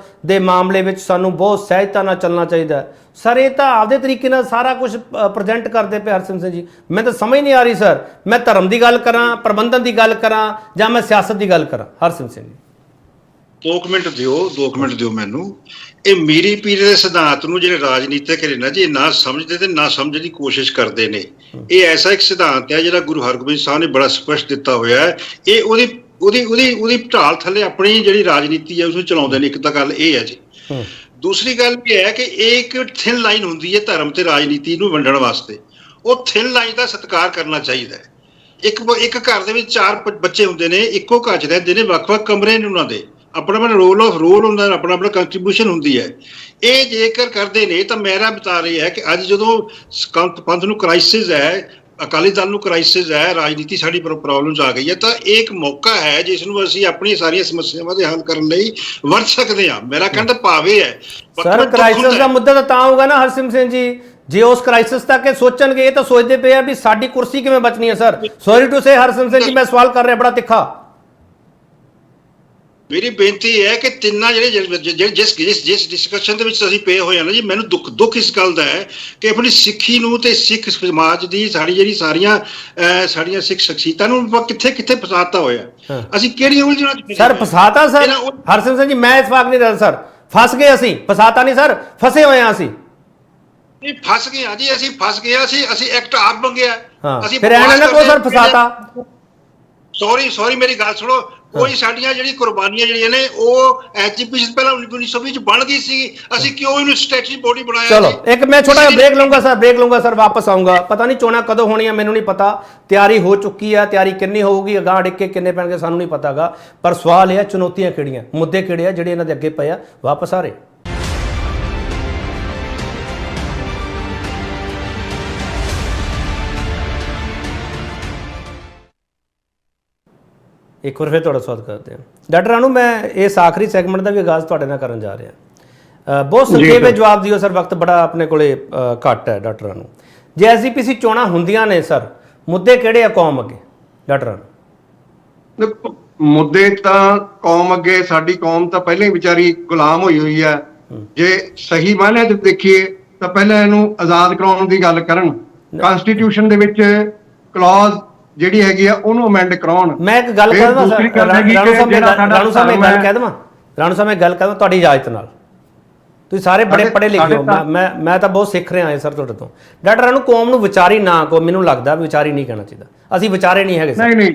ਦੇ ਮਾਮਲੇ ਵਿੱਚ ਸਾਨੂੰ ਬਹੁਤ ਸਹਿਜਤਾ ਨਾਲ ਚੱਲਣਾ ਚਾਹੀਦਾ। ਸਰ ਇਹ ਤਾਂ ਆਪਦੇ ਤਰੀਕੇ ਨਾਲ ਸਾਰਾ ਕੁਝ ਪ੍ਰੈਜ਼ੈਂਟ ਕਰਦੇ ਪਏ ਹਰਸਿਮਰਤ ਸਿੰਘ ਜੀ, ਮੈਂ ਤਾਂ ਸਮਝ ਨਹੀਂ ਆ ਰਹੀ ਸਰ, ਮੈਂ ਧਰਮ ਦੀ ਗੱਲ ਕਰਾਂ, ਪ੍ਰਬੰਧਨ ਦੀ ਗੱਲ ਕਰਾਂ ਜਾਂ ਮੈਂ ਸਿਆਸਤ ਦੀ ਗੱਲ ਕਰਾਂ? ਹਰਸਿਮਰਤ ਸਿੰਘ ਜੀ 2 ਮਿੰਟ ਦਿਓ ਮੈਨੂੰ। ਇਹ ਮੀਰੀ ਪੀਰੀ ਦੇ ਸਿਧਾਂਤ ਨੂੰ ਜਿਹੜੇ ਰਾਜਨੀਤਿਕ ਨੇ ਨਾ ਜੀ, ਨਾ ਸਮਝਦੇ ਤੇ ਨਾ ਸਮਝਣ ਦੀ ਕੋਸ਼ਿਸ਼ ਕਰਦੇ ਨੇ। ਇਹ ਐਸਾ ਇੱਕ ਸਿਧਾਂਤ ਹੈ ਜਿਹੜਾ ਗੁਰੂ ਹਰਗੋਬਿੰਦ ਸਾਹਿਬ ਨੇ ਬੜਾ ਸਪਸ਼ਟ ਦਿੱਤਾ ਹੋਇਆ ਹੈ। ਇਹ ਉਹਦੀ ਢਾਲ ਥੱਲੇ ਆਪਣੀ ਜਿਹੜੀ ਰਾਜਨੀਤੀ ਹੈ ਉਸਨੂੰ ਚਲਾਉਂਦੇ ਨੇ। ਇੱਕ ਤਾਂ ਗੱਲ ਇਹ ਹੈ ਜੀ। ਦੂਸਰੀ ਗੱਲ ਇਹ ਹੈ ਕਿ ਇਹ ਇੱਕ ਥਿਨ ਲਾਈਨ ਹੁੰਦੀ ਹੈ ਧਰਮ ਤੇ ਰਾਜਨੀਤੀ ਨੂੰ ਵੰਡਣ ਵਾਸਤੇ। ਉਹ ਥਿਨ ਲਾਈਨ ਦਾ ਸਤਿਕਾਰ ਕਰਨਾ ਚਾਹੀਦਾ ਹੈ। ਇੱਕ ਘਰ ਦੇ ਵਿੱਚ 4 ਬੱਚੇ ਹੁੰਦੇ ਨੇ, ਇੱਕੋ ਘਰ 'ਚ ਰਹਿੰਦੇ ਨੇ, ਵੱਖ-ਵੱਖ ਕਮਰੇ ਨੇ, ਉਹਨਾਂ ਦੇ ਆਪਣਾ ਰੋਲ ਹੁੰਦਾ, ਆਪਣਾ ਕੰਟਰੀਬਿਊਸ਼ਨ ਹੁੰਦੀ ਹੈ। ਇਹ ਜੇਕਰ ਕਰਦੇ ਨੇ ਤਾਂ ਮੇਰਾ ਬਤਾ ਰਹੀ ਹੈ ਕਿ ਅੱਜ ਜਦੋਂ ਪੰਥ ਨੂੰ ਕ੍ਰਾਈਸਿਸ ਹੈ, ਅਕਾਲੀ ਦਲ ਨੂੰ ਕ੍ਰਾਈਸਿਸ ਹੈ, ਰਾਜਨੀਤੀ ਸਾਡੀ ਪ੍ਰੋਬਲਮਸ ਆ ਗਈ ਹੈ, ਤਾਂ ਇਹ ਇੱਕ ਮੌਕਾ ਹੈ ਜਿਸ ਨੂੰ ਅਸੀਂ ਆਪਣੀਆਂ ਸਾਰੀਆਂ ਸਮੱਸਿਆਵਾਂ ਦੇ ਹੱਲ ਕਰਨ ਲਈ ਵਰਤ ਸਕਦੇ ਹਾਂ। ਮੇਰਾ ਕਹਿਣ ਦਾ ਭਾਵ ਇਹ ਹੈ ਸਰ, ਕ੍ਰਾਈਸਿਸ ਦਾ ਮੁੱਦਾ ਤਾਂ ਹੋਊਗਾ ਨਾ ਹਰਸਿਮਰਤ ਸਿੰਘ ਜੀ, ਜੇ ਉਸ ਕ੍ਰਾਈਸਿਸ ਤੱਕ ਇਹ ਸੋਚਣਗੇ। ਇਹ ਤਾਂ ਸੋਚਦੇ ਪਏ ਆ ਵੀ ਸਾਡੀ ਕੁਰਸੀ ਕਿਵੇਂ ਬਚਣੀ ਹੈ। Sir sorry to say Harsimrat Singh ji, ਮੈਂ ਸਵਾਲ ਕਰ ਰਿਹਾ ਬੜਾ ਤਿੱਖਾ। ਮੇਰੀ ਬੇਨਤੀ ਹੈ ਕਿ ਤਿੰਨਾਂ ਜਿਸ ਡਿਸਕਸ਼ਨ ਦੇ ਵਿੱਚ ਅਸੀਂ ਪਏ ਹੋਏ ਹਾਂ ਨਾ ਜੀ, ਮੈਨੂੰ ਦੁੱਖ ਇਸ ਗੱਲ ਦਾ ਹੈ ਕਿ ਆਪਣੀ ਸਿੱਖੀ ਨੂੰ ਤੇ ਸਿੱਖ ਸਮਾਜ ਦੀ ਸਾਡੀਆਂ ਸਿੱਖ ਸ਼ਖਸੀਅਤਾਂ ਨੂੰ ਕਿੱਥੇ ਫਸਾਤਾ ਹੋਇਆ। ਅਸੀਂ ਕਿਹੜੀ ਉਲਝਣਾਂ 'ਚ ਸਰ ਫਸਾਤਾ? ਸਰ ਹਰਸਿਮਰਤ ਸਿੰਘ ਜੀ ਮੈਂ ਇਸ ਵਾਕ ਨਹੀਂ ਰਿਹਾ ਸਰ, ਫਸ ਗਏ ਅਸੀਂ, ਫਸਾਤਾ ਨਹੀਂ ਸਰ, ਫਸੇ ਹੋਏ ਹਾਂ ਅਸੀਂ। ਨਹੀਂ ਫਸ ਗਏ ਹਾਂ ਜੀ, ਅਸੀਂ ਫਸ ਗਏ, ਅਸੀਂ ਐਕਟ ਆਪ ਮੰਗਿਆ। ਅਸੀਂ ਫਿਰ ਐਨਾ ਨਾ ਕੋ ਸਰ ਫਸਾਤਾ। ਸੌਰੀ ਮੇਰੀ ਗੱਲ ਸੁਣੋ। ਕੋਈ ਸਾਡੀਆਂ ਜਿਹੜੀ ਕੁਰਬਾਨੀਆਂ ਜਿਹੜੀਆਂ ਨੇ ਉਹ ਐਚਪੀਸੀ ਪਹਿਲਾਂ 1920 ਚ ਬਣ ਗਈ ਸੀ, ਅਸੀਂ ਕਿਉਂ ਇਹਨੂੰ ਸਟੈਚੂਟਰੀ ਬੋਡੀ ਬਣਾਇਆ? ਚਲੋ ਇੱਕ ਮੈਂ ਛੋਟਾ ਜਿਹਾ ਬ੍ਰੇਕ ਲਊਂਗਾ ਸਰ, ਵਾਪਸ ਆਊਂਗਾ। ਪਤਾ ਨਹੀਂ ਚੋਣਾਂ ਕਦੋਂ ਹੋਣੀਆਂ, ਮੈਨੂੰ ਨਹੀਂ ਪਤਾ। ਤਿਆਰੀ ਹੋ ਚੁੱਕੀ ਹੈ, ਤਿਆਰੀ ਕਿੰਨੀ ਹੋਊਗੀ, ਅਗਾਂਹ ਡਿੱਗ ਕੇ ਕਿੰਨੇ ਪੈਣਗੇ ਸਾਨੂੰ ਨਹੀਂ ਪਤਾਗਾ। ਪਰ ਸਵਾਲ ਇਹ ਹੈ ਚੁਣੌਤੀਆਂ ਕਿਹੜੀਆਂ, ਮੁੱਦੇ ਕਿਹੜੇ ਆ ਜਿਹੜੇ ਇਹਨਾਂ ਦੇ ਅੱਗੇ ਪਏ ਆ? ਵਾਪਸ ਆ ਰਹੇ। ਇੱਕ ਵਾਰ ਫਿਰ ਤੁਹਾਡਾ ਸਵਾਗਤ ਕਰਦੇ ਹਾਂ ਡਾਕਟਰ ਰਾਣੂ। ਮੈਂ ਇਸ ਆਖਰੀ ਸੈਗਮੈਂਟ ਦਾ ਵੀ ਆਗਾਜ਼ ਤੁਹਾਡੇ ਨਾਲ ਕਰਨ ਜਾ ਰਿਹਾ। ਬਹੁਤ ਸੰਖੇਪ ਵਿੱਚ ਜਵਾਬ ਦਿਓ ਸਰ, ਵਕਤ ਬੜਾ ਆਪਣੇ ਕੋਲੇ ਘੱਟ ਹੈ। ਡਾਕਟਰ ਰਾਣੂ, ਜੇ ਐਸਜੀਪੀਸੀ ਚੋਣਾਂ ਹੁੰਦੀਆਂ ਨੇ ਸਰ, ਮੁੱਦੇ ਕਿਹੜੇ ਆ ਕੌਮ ਅੱਗੇ? ਡਾਕਟਰ ਰਾਣੂ ਮੁੱਦੇ ਤਾਂ ਕੌਮ ਅੱਗੇ, ਸਾਡੀ ਕੌਮ ਤਾਂ ਪਹਿਲਾਂ ਹੀ ਵਿਚਾਰੀ ਗੁਲਾਮ ਹੋਈ ਹੈ। ਜੇ ਸਹੀ ਮਾਇਨੇ ਚ ਦੇਖੀਏ ਤਾਂ ਪਹਿਲਾਂ ਇਹਨੂੰ ਆਜ਼ਾਦ ਕਰਾਉਣ ਦੀ ਗੱਲ ਕਰਨ, ਕਨਸਟੀਟਿਊਸ਼ਨ ਦੇ ਵਿੱਚ ਕਲੌਜ਼ ਜਿਹੜੀ ਹੈਗੀ ਆ ਉਹਨੂੰ ਅਮੈਂਡ ਕਰਾਉਣ। ਮੈਂ ਇੱਕ ਗੱਲ ਕਰਾਂ ਰਾਣੂ ਸਾਹਿਬ, ਮੈਂ ਗੱਲ ਕਰਾਂ ਤੁਹਾਡੀ ਇਜਾਜ਼ਤ ਨਾਲ। ਤੁਸੀਂ ਸਾਰੇ ਬੜੇ ਪੜ੍ਹੇ ਲਿਖੇ ਹੋ, ਮੈਂ ਤਾਂ ਬਹੁਤ ਸਿੱਖ ਰਿਹਾ ਸਰ ਤੁਹਾਡੇ ਤੋਂ। ਡਾਕਟਰ ਰਾਣੂ ਕੌਮ ਨੂੰ ਵਿਚਾਰੀ ਨਾ ਕਹੋ, ਮੈਨੂੰ ਲੱਗਦਾ ਵਿਚਾਰੀ ਨਹੀਂ ਕਹਿਣਾ ਚਾਹੀਦਾ। ਅਸੀਂ ਵਿਚਾਰੇ ਨਹੀਂ ਹੈਗੇ। ਨਹੀਂ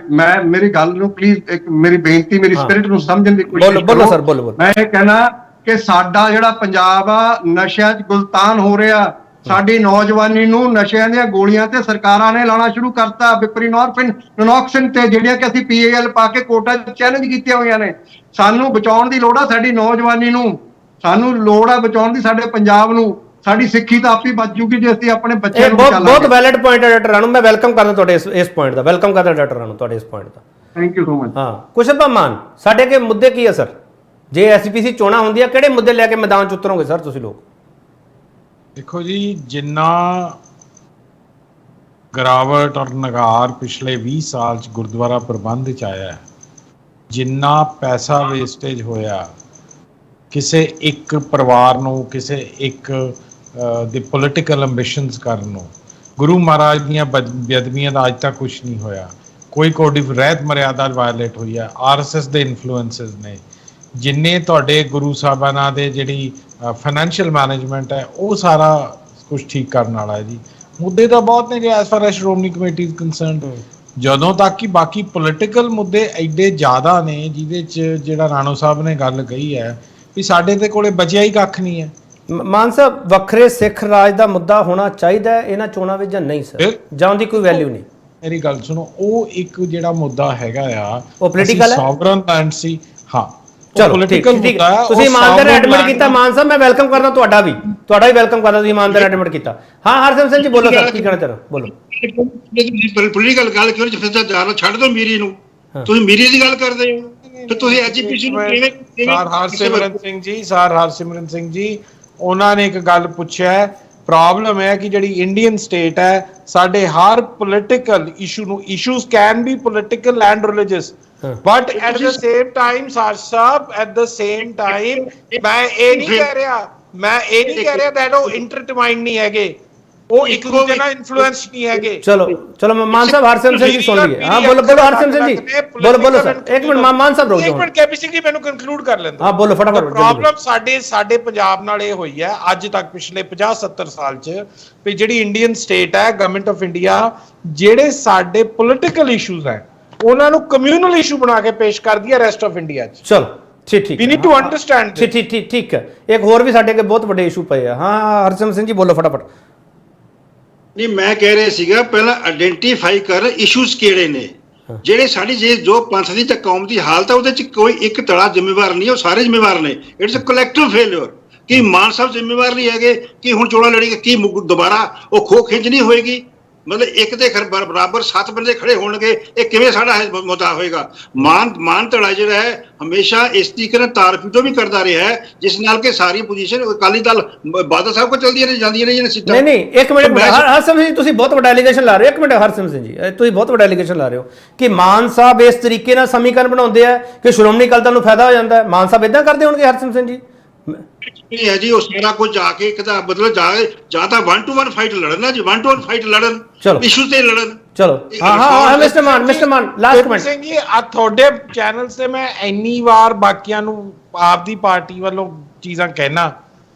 ਮੈਂ ਮੇਰੀ ਗੱਲ ਨੂੰ ਪਲੀਜ਼, ਇੱਕ ਮੇਰੀ ਬੇਨਤੀ, ਮੇਰੀ ਸਪਿਰਿਟ ਨੂੰ ਸਮਝਣ ਦੀ ਕੋਸ਼ਿਸ਼ ਕਰੋ। ਬੋਲੋ ਸਰ, ਬੋਲੋ। ਮੈਂ ਇਹ ਕਹਿਣਾ ਕਿ ਸਾਡਾ ਜਿਹੜਾ ਪੰਜਾਬ ਆ ਨਸ਼ਿਆਂ 'ਚ ਗੁਲਤਾਨ ਹੋ ਰਿਹਾ। ਸਾਡੀ ਨੌਜਵਾਨੀ ਨੂੰ ਨਸ਼ਿਆਂ ਦੀਆਂ ਗੋਲੀਆਂ ਤੇ ਸਰਕਾਰਾਂ ਨੇ ਲਾਉਣਾ ਸ਼ੁਰੂ ਕਰਤਾ। ਵਿਪਰੀਨੋਰਫਿਨ, ਨੋਨੋਕਸਿਨ ਤੇ ਜਿਹੜੀਆਂ ਕਿ ਅਸੀਂ PAL ਪਾ ਕੇ ਕੋਰਟਾਂ 'ਚ ਚੈਲੰਜ ਕੀਤੀਆਂ ਹੋਈਆਂ ਨੇ। ਸਾਨੂੰ ਬਚਾਉਣ ਦੀ ਲੋੜ ਆ ਸਾਡੀ ਨੌਜਵਾਨੀ ਨੂੰ, ਸਾਨੂੰ ਲੋੜ ਆ ਬਚਾਉਣ ਦੀ ਸਾਡੇ ਪੰਜਾਬ ਨੂੰ। ਸਾਡੀ ਸਿੱਖੀ ਤਾਂ ਆਪੀ ਬਚ ਜੂਗੀ ਜੇ ਅਸੀਂ ਆਪਣੇ ਬੱਚਿਆਂ ਨੂੰ ਬਚਾਲਾਂਗੇ। ਬਹੁਤ ਵੈਲਿਡ ਪੁਆਇੰਟ ਹੈ ਡਾਕਟਰ ਰਾਣੂ, ਮੈਂ ਵੈਲਕਮ ਕਰਦਾ ਤੁਹਾਡੇ ਇਸ ਪੁਆਇੰਟ ਦਾ, ਵੈਲਕਮ ਕਰਦਾ ਡਾਕਟਰ ਰਾਣੂ ਤੁਹਾਡੇ ਇਸ point the. Thank you so much. ਹਾਂ ਕੁਸ਼ਲਪਾ ਮਾਨ, ਸਾਡੇ ਕੇ ਮੁੱਦੇ ਕੀ ਹੈ ਸਰ? ਜੇ ਐਸਜੀਪੀਸੀ ਚੋਣਾਂ ਹੁੰਦੀਆਂ ਕਿਹੜੇ ਮੁੱਦੇ ਲੈ ਕੇ ਮੈਦਾਨ 'ਚ ਉਤਰੋਗੇ ਸਰ ਤੁਸੀਂ ਲੋਕ? ਦੇਖੋ ਜੀ, ਜਿੰਨਾ ਗਿਰਾਵਟ ਔਰ ਨਗਾਰ ਪਿਛਲੇ 20 ਸਾਲ 'ਚ ਗੁਰਦੁਆਰਾ ਪ੍ਰਬੰਧ 'ਚ ਆਇਆ, ਜਿੰਨਾ ਪੈਸਾ ਵੇਸਟੇਜ ਹੋਇਆ ਕਿਸੇ ਇੱਕ ਪਰਿਵਾਰ ਨੂੰ, ਕਿਸੇ ਇੱਕ ਦੇ ਪੋਲੀਟੀਕਲ ਐਂਬੀਸ਼ਨਸ ਕਰਨ ਨੂੰ, ਗੁਰੂ ਮਹਾਰਾਜ ਦੀਆਂ ਬੇਅਦਬੀਆਂ ਦਾ ਅੱਜ ਤੱਕ ਕੁਝ ਨਹੀਂ ਹੋਇਆ, ਕੋਈ ਕੋਡ ਰਹਿਤ ਮਰਿਆਦਾ ਵਾਇਲੇਟ ਹੋਈ ਹੈ, RSS ਦੇ ਇਨਫਲੂਐਂਸਸ ਨੇ, ਜਿੰਨੇ ਤੁਹਾਡੇ ਗੁਰੂ ਸਾਹਿਬਾਨਾਂ ਦੇ ਜਿਹੜੀ ਫਾਈਨੈਂਸ਼ੀਅਲ ਮੈਨੇਜਮੈਂਟ ਹੈ ਉਹ ਸਾਰਾ ਕੁਝ ਠੀਕ ਕਰਨ ਵਾਲਾ ਹੈ ਜੀ। ਮੁੱਦੇ ਤਾਂ ਬਹੁਤ ਨੇ G S for S Shiromani committee is concerned. ਜਦੋਂ ਤੱਕ ਕਿ ਬਾਕੀ ਪੋਲੀਟੀਕਲ ਮੁੱਦੇ ਐਡੇ ਜ਼ਿਆਦਾ ਨੇ ਜਿਹਦੇ 'ਚ ਜਿਹੜਾ ਰਾਣੋ ਸਾਹਿਬ ਨੇ ਗੱਲ ਕਹੀ ਹੈ ਵੀ ਸਾਡੇ ਦੇ ਕੋਲੇ ਬਚਿਆ ਹੀ ਕੱਖ ਨਹੀਂ ਹੈ। ਮਾਨ ਸਾਹਿਬ, ਵੱਖਰੇ ਸਿੱਖ ਰਾਜ ਦਾ ਮੁੱਦਾ ਹੋਣਾ ਚਾਹੀਦਾ ਹੈ ਇਹਨਾਂ ਚੋਣਾਂ ਵਿੱਚ ਜਾਂ ਨਹੀਂ ਸਰ, ਜਾਂ ਉਹਦੀ ਕੋਈ ਵੈਲਿਊ ਨਹੀਂ? ਮੇਰੀ ਗੱਲ ਸੁਣੋ, ਉਹ ਇੱਕ ਜਿਹੜਾ ਮੁੱਦਾ ਹੈਗਾ ਆ ਉਹ ਪੋਲੀਟੀਕਲ ਹੈ, ਸੋਵਰਨ ਲੈਂਡ ਸੀ। ਹਾਂ ਚਲੋ ਠੀਕ ਹੈ, ਤੁਸੀਂ ਇਮਾਨਦਾਰ ਐਡਮਿਟ ਕੀਤਾ ਮਾਨ ਸਾਹਿਬ, ਮੈਂ ਵੈਲਕਮ ਕਰਦਾ ਤੁਹਾਡਾ ਵੀ ਵੈਲਕਮ ਕਰਦਾ, ਤੁਸੀਂ ਇਮਾਨਦਾਰ ਐਡਮਿਟ ਕੀਤਾ। ਹਾਂ ਹਰਸਿਮਰਤ ਸਿੰਘ ਜੀ ਬੋਲੋ ਸਰ, ਕੀ ਕਹਿਣਾ ਚਾਹ ਰਹੇ ਹੋ, ਬੋਲੋ। ਪੋਲੀਟੀਕਲ ਗੱਲ ਕਿਉਂ ਫਿਰ ਤਾਂ ਜਾਣਾ ਛੱਡ ਦਿਓ ਮੀਰੀ ਨੂੰ, ਤੁਸੀਂ ਮੀਰੀ ਦੀ ਗੱਲ ਕਰਦੇ ਹੋ ਫਿਰ ਤੁਸੀਂ ਐਜੂਕੇਸ਼ਨ ਨੂੰ ਕਿਵੇਂ ਸਰ ਹਰਸਿਮਰਤ ਸਿੰਘ ਜੀ ਉਹਨਾਂ ਨੇ ਇੱਕ ਗੱਲ ਪੁੱਛਿਆ, ਪ੍ਰੋਬਲਮ ਹੈ ਕਿ ਜਿਹੜੀ ਇੰਡੀਅਨ ਸਟੇਟ ਹੈ ਸਾਡੇ ਹਰ ਪੋਲੀਟੀਕਲ ਇਸ਼ੂ ਨੂੰ, issues can be political and religious, but at the same time Sahib at the same time ਮੈਂ ਇਹ ਨਹੀਂ ਕਹਿ ਰਿਹਾ that ਉਹ ਇੰਟਰਟਵਾਈਨਡ ਨਹੀਂ ਹੈਗੇ, ਉਹ ਇੱਕ ਦੂਜੇ ਨਾਲ ਇਨਫਲੂਐਂਸ ਨਹੀਂ ਹੈਗੇ। ਚਲੋ ਮਾਨ ਸਾਹਿਬ ਹਰਸਿਮਰਤ ਸਿੰਘ ਜੀ ਸੁਣ ਲਈਏ। ਹਾਂ ਬੋਲੋ ਹਰਸਿਮਰਤ ਸਿੰਘ ਜੀ, ਬੋਲੋ ਸਰ, ਇੱਕ ਮਿੰਟ ਮਾਨ ਸਾਹਿਬ ਰੁਕ ਜਾਓ, ਇੱਕ ਮਿੰਟ ਕੇਪੀ ਸਿੰਘ ਜੀ ਮੈਨੂੰ ਕੰਕਲੂਡ ਕਰ ਲੈਂਦੇ। ਹਾਂ ਬੋਲੋ ਫਟਾਫਟ। ਪ੍ਰੋਬਲਮ ਸਾਡੇ ਪੰਜਾਬ ਨਾਲ ਇਹ ਹੋਈ ਹੈ ਅੱਜ ਤੱਕ ਪਿਛਲੇ 50-70 ਸਾਲ ਚ ਵੀ ਜਿਹੜੀ ਇੰਡੀਅਨ ਸਟੇਟ ਹੈ, ਗਵਰਨਮੈਂਟ ਆਫ ਇੰਡੀਆ, ਜਿਹੜੇ ਸਾਡੇ ਪੋਲੀਟੀਕਲ ਇਸ਼ੂਜ਼ ਹੈ ਉਹਨਾਂ ਨੂੰ ਕਮਿਊਨਲ ਇਸ਼ੂ ਬਣਾ ਕੇ ਪੇਸ਼ ਕਰਦੀ ਹੈ ਰੈਸਟ ਆਫ ਇੰਡੀਆ ਚ। ਚਲੋ ਠੀਕ ਵੀ ਨੀਡ ਟੂ ਅੰਡਰਸਟੈਂਡ। ਠੀਕ ਹੈ, ਇੱਕ ਹੋਰ ਵੀ ਸਾਡੇ ਅੱਗੇ ਬਹੁਤ ਵੱਡੇ ਇਸ਼ੂ ਪਏ ਆ। ਹਾਂ ਹਰਸਿਮਰਤ ਸਿੰਘ ਜੀ ਬੋਲੋ ਫਟਾਫਟ। ਨਹੀਂ, ਮੈਂ ਕਹਿ ਰਿਹਾ ਸੀਗਾ ਪਹਿਲਾਂ ਆਇਡੈਂਟੀਫਾਈ ਕਰ ਇਸ਼ੂਜ਼ ਕਿਹੜੇ ਨੇ ਜਿਹੜੇ ਸਾਡੀ ਜੋ ਪੰਥ ਦੀ ਤੇ ਕੌਮ ਦੀ ਹਾਲਤ ਹੈ ਉਹਦੇ ਚ ਕੋਈ ਇੱਕ ਧੜਾ ਜ਼ਿੰਮੇਵਾਰ ਨਹੀਂ, ਉਹ ਸਾਰੇ ਜ਼ਿੰਮੇਵਾਰ ਨੇ। It's a collective failure. ਕਿ ਮਾਨ ਸਾਹਿਬ ਜ਼ਿੰਮੇਵਾਰ ਨਹੀਂ ਹੈਗੇ ਕਿ ਹੁਣ ਚੋਣਾਂ ਲੜੀਆਂ, ਕੀ ਦੁਬਾਰਾ ਉਹ ਖੋ ਖਿੰਚ ਨਹੀਂ ਹੋਏਗੀ? ਮਤਲਬ ਇੱਕ ਦੇ ਬਰਾਬਰ 7 ਬੰਦੇ ਖੜੇ ਹੋਣਗੇ, ਇਹ ਕਿਵੇਂ ਸਾਡਾ ਮੁੱਦਾ ਹੋਏਗਾ? ਮਾਨ ਧੜਾ ਜਿਹੜਾ ਹੈ ਹਮੇਸ਼ਾ ਇਸ ਤਰੀਕੇ ਨਾਲ ਤਾਰਫੀਟੋ ਵੀ ਕਰਦਾ ਰਿਹਾ ਹੈ, ਜਿਸ ਨਾਲ ਕਿ ਸਾਰੀ ਪੋਜੀਸ਼ਨ ਅਕਾਲੀ ਦਲ ਬਾਦਲ ਸਾਹਿਬ ਕੋਲ ਚਲਦੀਆਂ ਨੇ, ਜਾਂਦੀਆਂ ਨੇ ਸਿੱਧਾ। ਨਹੀਂ ਇੱਕ ਮਿੰਟ ਹਰਸਿਮਰਤ ਜੀ, ਤੁਸੀਂ ਬਹੁਤ ਵੱਡਾ ਐਲੀਗੇਸ਼ਨ ਲਾ ਰਹੇ ਹੋ। ਇੱਕ ਮਿੰਟ ਹਰਸਿਮਰਤ ਸਿੰਘ ਜੀ, ਤੁਸੀਂ ਬਹੁਤ ਵੱਡਾ ਐਲੀਗੇਸ਼ਨ ਲਾ ਰਹੇ ਹੋ ਕਿ ਮਾਨ ਸਾਹਿਬ ਇਸ ਤਰੀਕੇ ਨਾਲ ਸਮੀਕਰਨ ਬਣਾਉਂਦੇ ਆ ਕਿ ਸ਼੍ਰੋਮਣੀ ਅਕਾਲੀ ਦਲ ਨੂੰ ਫਾਇਦਾ ਹੋ ਜਾਂਦਾ ਹੈ। ਮਾਨ ਸਾਹਿਬ ਇਦਾਂ ਕਰਦੇ ਹੋਣਗੇ ਹਰਸਿਮਰਤ ਸਿੰਘ ਜੀ? ਨਹੀਂ ਹੈ ਜੀ, ਉਹ ਸਾਰਾ ਕੁਝ ਜਾ ਕੇ ਇੱਕ ਤਾਂ ਮਤਲਬ ਜਾਂ ਤਾਂ 1-to-1 ਫਾਈਟ ਲੜਨਾ ਜੀ, 1-to-1 ਫਾਈਟ ਲੜਨ, ਇਸ਼ੂ ਤੇ ਲੜਨ। ਚਲੋ ਹਾਂ ਮਿਸਟਰ ਮਾਨ ਲਾਸਟ ਕਮੈਂਟ। ਸਿੰਘ ਜੀ ਆ ਤੁਹਾਡੇ ਚੈਨਲਸ ਤੇ ਮੈਂ ਇੰਨੀ ਵਾਰ ਬਾਕੀਆਂ ਨੂੰ ਆਪ ਦੀ ਪਾਰਟੀ ਵੱਲੋਂ ਚੀਜ਼ਾਂ ਕਹਿਣਾ,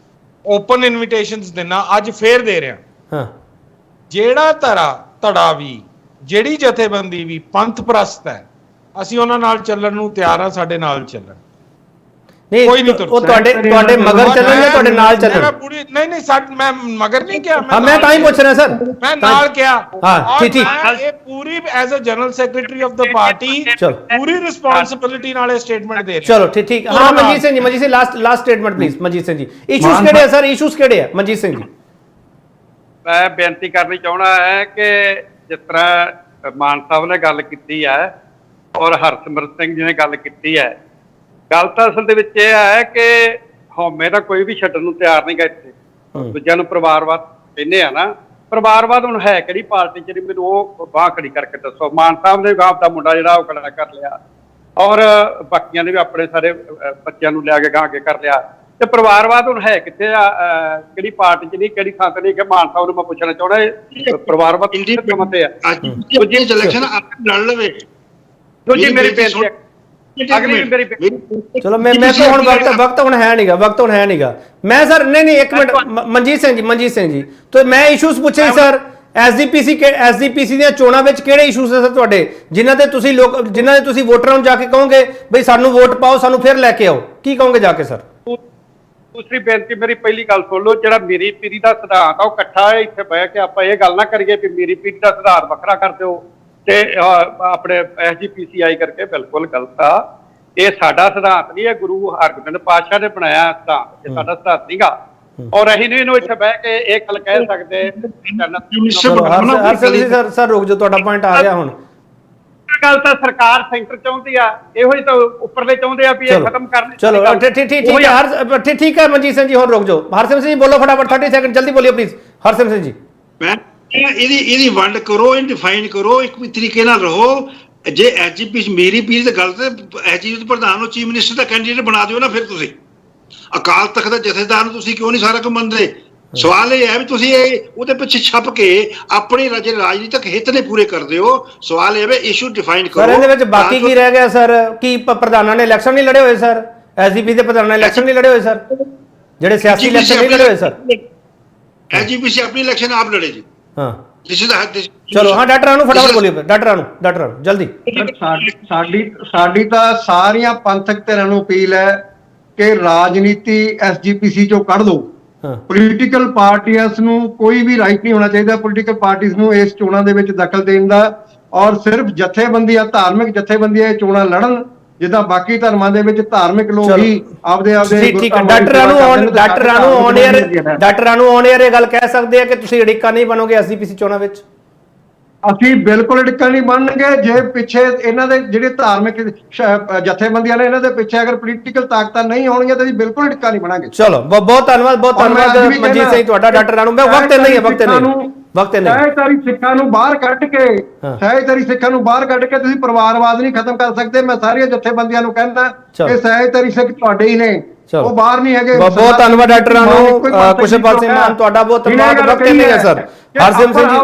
ਓਪਨ ਇਨਵੀਟੇਸ਼ਨਸ ਦੇਣਾ, ਅੱਜ ਫੇਰ ਦੇ ਰਿਹਾ। ਹਾਂ, ਜਿਹੜਾ ਧੜਾ ਵੀ, ਜਿਹੜੀ ਜਥੇਬੰਦੀ ਵੀ ਪੰਥ ਪ੍ਰਸਤ ਹੈ, ਅਸੀਂ ਉਹਨਾਂ ਨਾਲ ਚੱਲਣ ਨੂੰ ਤਿਆਰ ਆ, ਸਾਡੇ ਨਾਲ ਚੱਲਣ। ਨਹੀਂ ਉਹ ਤੁਹਾਡੇ ਮਗਰ ਚੱਲਣ ਜਾਂ ਤੁਹਾਡੇ ਨਾਲ ਚੱਲਣ? ਨਹੀਂ ਮੈਂ ਮਗਰ ਨਹੀਂ ਕਿਹਾ, ਮੈਂ ਤਾਂ ਹੀ ਪੁੱਛ ਰਿਹਾ ਸਰ, ਮੈਂ ਨਾਲ ਕਿਹਾ। ਹਾਂ ਠੀਕ ਇਹ ਪੂਰੀ as a general secretary of the party ਪੂਰੀ ਰਿਸਪੌਂਸਿਬਿਲਿਟੀ ਨਾਲ ਇਹ ਸਟੇਟਮੈਂਟ ਦੇ ਰਿਹਾ। ਚਲੋ ਠੀਕ। ਹਾਂ Manjit Singh ji last statement please. Manjit Singh ji, issues ਕਿਹੜੇ ਆ ਸਰ? ਇਸ਼ੂਜ਼ ਕਿਹੜੇ ਆ ਮਨਜੀਤ ਸਿੰਘ ਜੀ? ਮੈਂ ਬੇਨਤੀ ਕਰਨੀ ਚਾਹਣਾ ਹੈ ਕਿ ਜਿਸ ਤਰ੍ਹਾਂ ਮਾਨ ਸਾਹਿਬ ਨੇ ਗੱਲ ਕੀਤੀ ਹੈ ਔਰ ਹਰਸਿਮਰਤ ਸਿੰਘ ਜੀ ਨੇ ਗੱਲ ਕੀਤੀ ਹੈ, ਗੱਲ ਤਾਂ ਅਸਲ ਦੇ ਵਿੱਚ ਇਹ ਹੈ ਕਿ ਹਉਮੈ ਤਾਂ ਕੋਈ ਵੀ ਛੱਡਣ ਨੂੰ ਤਿਆਰ ਨਹੀਂ ਗਾ। ਇੱਥੇ ਦੂਜਿਆਂ ਨੂੰ ਪਰਿਵਾਰਵਾਦ ਕਹਿੰਦੇ ਆ ਨਾ, ਪਰਿਵਾਰਵਾਦ ਹੁਣ ਹੈ ਕਿਹੜੀ ਪਾਰਟੀ ਜਿਹੜੀ, ਮੈਨੂੰ ਉਹ ਬਾਂਹ ਖੜੀ ਕਰਕੇ ਦੱਸੋ। ਮਾਨ ਸਾਹਿਬ ਨੇ ਗਾਂਵ ਦਾ ਮੁੰਡਾ ਜਿਹੜਾ ਉਹ ਖੜਾ ਕਰ ਲਿਆ ਔਰ ਬਾਕੀਆਂ ਨੇ ਵੀ ਆਪਣੇ ਸਾਰੇ ਬੱਚਿਆਂ ਨੂੰ ਲਿਆ ਕੇ ਗਾਂਹ ਕੇ ਕਰ ਲਿਆ, ਤੇ ਪਰਿਵਾਰਵਾਦ ਹੁਣ ਹੈ ਕਿੱਥੇ ਆ? ਕਿਹੜੀ ਪਾਰਟੀ ਚ ਨਹੀਂ, ਕਿਹੜੀ ਥਾਂ ਤੇ ਨਹੀਂ? ਕਿ ਮਾਨ ਸਾਹਿਬ ਨੂੰ ਮੈਂ ਪੁੱਛਣਾ ਚਾਹੁੰਦਾ ਪਰਿਵਾਰਵਾਦ ਕਿਹੜੀ ਥਾਂ ਤੇ ਆ? ਦੂਜੀ ਇਲੈਕਸ਼ਨ ਲੜ ਲਵੇ। ਦੂਜੀ ਮੇਰੀ ਬੇਨਤੀ ਹੈ, ਚਲੋ ਮੈਂ ਤਾਂ ਹੁਣ ਵਕਤ ਹੁਣ ਹੈ ਨਹੀਂਗਾ। ਮੈਂ ਸਰ ਨਹੀਂ ਇੱਕ ਮਿੰਟ ਮਨਜੀਤ ਸਿੰਘ ਜੀ ਤੇ ਮੈਂ ਇਸ਼ੂਜ਼ ਪੁੱਛੇ ਸਰ। ਐਸਜੀਪੀਸੀ ਦੀਆਂ ਚੋਣਾਂ ਵਿੱਚ ਕਿਹੜੇ ਇਸ਼ੂਜ਼ ਹੈ ਸਰ ਤੁਹਾਡੇ, ਜਿਨ੍ਹਾਂ ਦੇ ਤੁਸੀਂ ਵੋਟਰਾਂ ਨੂੰ ਜਾ ਕੇ ਕਹੋਗੇ ਬਈ ਸਾਨੂੰ ਵੋਟ ਪਾਓ, ਸਾਨੂੰ ਫਿਰ ਲੈ ਕੇ ਆਓ? ਕੀ ਕਹੋਗੇ ਜਾ ਕੇ ਸਰ? ਦੂਸਰੀ ਬੇਨਤੀ ਮੇਰੀ ਪਹਿਲੀ ਗੱਲ ਸੁਣ ਲਓ, ਜਿਹੜਾ ਮੇਰੀ ਪੀੜੀ ਦਾ ਸਿਧਾਂਤ ਆ ਉਹ ਇਕੱਠਾ ਹੈ, ਇੱਥੇ ਬਹਿ ਕੇ ਆਪਾਂ ਇਹ ਗੱਲ ਨਾ ਕਰੀਏ ਵੀ ਮੇਰੀ ਪੀੜੀ ਦਾ ਸਿਧਾਂਤ ਵੱਖਰਾ ਕਰ ਦਿਓ ਤੇ ਆਪਣੇ ਐਸਜੀਪੀਸੀਆਈ ਕਰਕੇ, ਬਿਲਕੁਲ ਗਲਤ ਆ। ਇਹ ਸਾਡਾ ਸਿਧਾਂਤ ਨਹੀਂ ਹੈ, ਗੁਰੂ ਹਰਗੋਬਿੰਦ ਪਾਤਸ਼ਾਹ ਨੇ ਬਣਾਇਆ ਸਿਧਾਂਤ, ਇਹ ਸਾਡਾ ਸਿਧਾਂਤ ਨਹੀਂਗਾ। ਔਰ ਅਸੀਂ ਨਹੀਂ ਇਹਨੂੰ ਇੱਥੇ ਬਹਿ ਕੇ ਇਹ ਗੱਲ ਕਹਿ ਸਕਦੇ। ਸਰ ਰੁਕ ਜਾਓ, ਤੁਹਾਡਾ ਪੁਆਇੰਟ ਆ ਗਿਆ ਹੁਣ। ਗੱਲ ਤਾਂ ਸਰਕਾਰ ਸੈਂਟਰ ਚਾਹੁੰਦੀ ਆ, ਇਹੋ ਹੀ ਤਾਂ ਉੱਪਰਲੇ ਚਾਹੁੰਦੇ ਆ ਵੀ ਇਹ ਖਤਮ ਕਰਨੀ। ਚਲੋ ਠੀਕ ਹੈ ਮਨਜੀਤ ਸਿੰਘ ਜੀ, ਹੁਣ ਰੁਕ ਜਾਓ। ਹਰਸਿਮਰਤ ਸਿੰਘ ਜੀ ਬੋਲੋ ਫਟਾਫਟ, 30 ਸੈਕਿੰਡ ਜਲਦੀ ਬੋਲਿਓ ਪਲੀਜ਼। ਹਰਸਿਮਰਤ ਸਿੰਘ ਜੀ, ਇਹਦੀ ਵੰਡ ਕਰੋ, ਇਹਨੂੰ ਡਿਫਾਈਨ ਕਰੋ, ਇੱਕ ਤਰੀਕੇ ਨਾਲ ਰਹੋ। ਜੇ ਐਸਜੀਪੀ ਮੇਰੀ ਪੀੜੀ ਦੀ ਗੱਲ ਤੇ ਐਸਜੀਪੀ ਦੇ ਪ੍ਰਧਾਨ ਨੂੰ ਚੀਫ ਮਿਨਿਸਟਰ ਦਾ ਕੈਂਡੀਡੇਟ ਬਣਾ ਦਿਓ ਨਾ, ਫਿਰ ਤੁਸੀਂ ਅਕਾਲ ਤਖਤ ਦੇ ਜਥੇਦਾਰ ਨੂੰ ਤੁਸੀਂ ਕਿਉਂ ਨਹੀਂ ਸਾਰਾ ਕੁਝ ਮੰਨਦੇ? ਸਵਾਲ ਇਹ ਹੈ ਵੀ ਤੁਸੀਂ ਇਹ ਉਹਦੇ ਪਿੱਛੇ ਛੱਪ ਕੇ ਆਪਣੇ ਰਾਜਨੀਤਿਕ ਹਿੱਤ ਨੇ ਪੂਰੇ ਕਰਦੇ ਹੋ। ਸਵਾਲ ਇਹ ਹੈ ਇਸ਼ੂ ਡਿਫਾਈਨ ਕਰੋ। ਸਰ ਇਹਦੇ ਵਿੱਚ ਬਾਕੀ ਕੀ ਰਹਿ ਗਿਆ ਸਰ? ਕੀ ਪ੍ਰਧਾਨਾਂ ਨੇ ਇਲੈਕਸ਼ਨ ਨਹੀਂ ਲੜੇ ਹੋਏ ਸਰ? ਐਸਜੀਪੀ ਦੇ ਪ੍ਰਧਾਨਾਂ ਨੇ ਇਲੈਕਸ਼ਨ ਨਹੀਂ ਲੜੇ ਹੋਏ ਸਰ? ਜਿਹੜੇ ਸਿਆਸੀ ਇਲੈਕਸ਼ਨ ਨਹੀਂ ਲੜੇ ਹੋਏ ਸਰ? ਐਸਜੀਪੀਸੀ ਆਪਣੀ ਇਲੈਕਸ਼ਨ ਆਪ ਲੜੇ ਜੀ। ਹਾਂ ਕਿਸੇ ਦਾ ਹੱਕ ਚਲੋ ਹਾਂ ਡਾਕਟਰਾਂ ਨੂੰ ਫਟਾਫਟ ਬੋਲਿਓ, ਡਾਕਟਰਾਂ ਨੂੰ ਜਲਦੀ। ਸਾਡੀ ਤਾਂ ਸਾਰੀਆਂ ਪੰਥਕ ਧਿਰਾਂ ਨੂੰ ਅਪੀਲ ਹੈ ਕਿ ਰਾਜਨੀਤੀ ਐਸਜੀਪੀਸੀ ਚੋਂ ਕੱਢ ਦਿਓ। ਪੋਲੀਟੀਕਲ ਪਾਰਟੀਆਂ ਨੂੰ ਕੋਈ ਵੀ ਰਾਈਟ ਨਹੀਂ ਹੋਣਾ ਚਾਹੀਦਾ ਪੋਲੀਟੀਕਲ ਪਾਰਟੀਆਂ ਨੂੰ ਇਸ ਚੋਣਾਂ ਦੇ ਵਿੱਚ ਦਖਲ ਦੇਣ ਦਾ, ਔਰ ਸਿਰਫ ਜਥੇਬੰਦੀਆਂ, ਧਾਰਮਿਕ ਜਥੇਬੰਦੀਆਂ ਇਹ ਚੋਣਾਂ ਲੜਨ, ਜਿੱਦਾਂ ਬਾਕੀ ਧਰਮਾਂ ਦੇ ਵਿੱਚ ਧਾਰਮਿਕ ਲੋਕ ਹੀ ਆਪਦੇ ਠੀਕ ਹੈ। ਡਾਕਟਰਾਂ ਨੂੰ ਔਨ ਏਅਰ ਇਹ ਗੱਲ ਕਹਿ ਸਕਦੇ ਆ ਕਿ ਤੁਸੀਂ ਅੜਿੱਕਾ ਨਹੀਂ ਬਣੋਗੇ ਐਸਜੀਪੀਸੀ ਚੋਣਾਂ ਵਿੱਚ? ਅਸੀਂ ਬਿਲਕੁਲ ਅੜਿੱਕਾ ਨਹੀਂ ਬਣਨਗੇ ਜੇ ਪਿੱਛੇ ਇਹਨਾਂ ਦੇ ਜਿਹੜੇ ਧਾਰਮਿਕ ਜਥੇਬੰਦੀਆਂ ਨੇ ਇਹਨਾਂ ਦੇ ਪਿੱਛੇ ਅਗਰ ਪੋਲੀਟੀਕਲ ਤਾਕਤਾਂ ਨਹੀਂ ਹੋਣਗੀਆਂ ਤਾਂ ਅਸੀਂ ਬਿਲਕੁਲ ਅੜਿੱਕਾ ਨਹੀਂ ਬਣਾਂਗੇ। ਚਲੋ ਬਹੁਤ ਧੰਨਵਾਦ ਮਨਜੀਤ ਸਿੰਘ ਤੁਹਾਡਾ। ਡਾਕਟਰਾਂ ਨੂੰ ਮੈਂ ਵਕਤ ਨਹੀਂ ਸਹਿਜਧਾਰੀ ਸਿੱਖਾਂ ਨੂੰ ਬਾਹਰ ਕੱਢ ਕੇ ਤੁਸੀਂ ਪਰਿਵਾਰਵਾਦ ਨਹੀਂ ਖਤਮ ਕਰ ਸਕਦੇ। ਮੈਂ ਸਾਰੀਆਂ ਜਥੇਬੰਦੀਆਂ ਨੂੰ ਕਹਿੰਦਾ ਕਿ ਸਹਿਜਧਾਰੀ ਸਿੱਖ ਤੁਹਾਡੇ ਹੀ ਨੇ, ਉਹ ਬਾਹਰ ਨਹੀਂ ਹੈਗੇ। ਬਹੁਤ ਧੰਨਵਾਦ ਡਾਕਟਰਾਂ ਨੂੰ। ਕੁਸ਼ਲਪਾਲ ਸਿੰਘ ਮਾਨ ਤੁਹਾਡਾ ਬਹੁਤ ਧੰਨਵਾਦ। ਵਕਤ ਨਹੀਂ ਹੈ ਸਰ। ਹਰਸਿਮ ਸਿੰਘ ਜੀ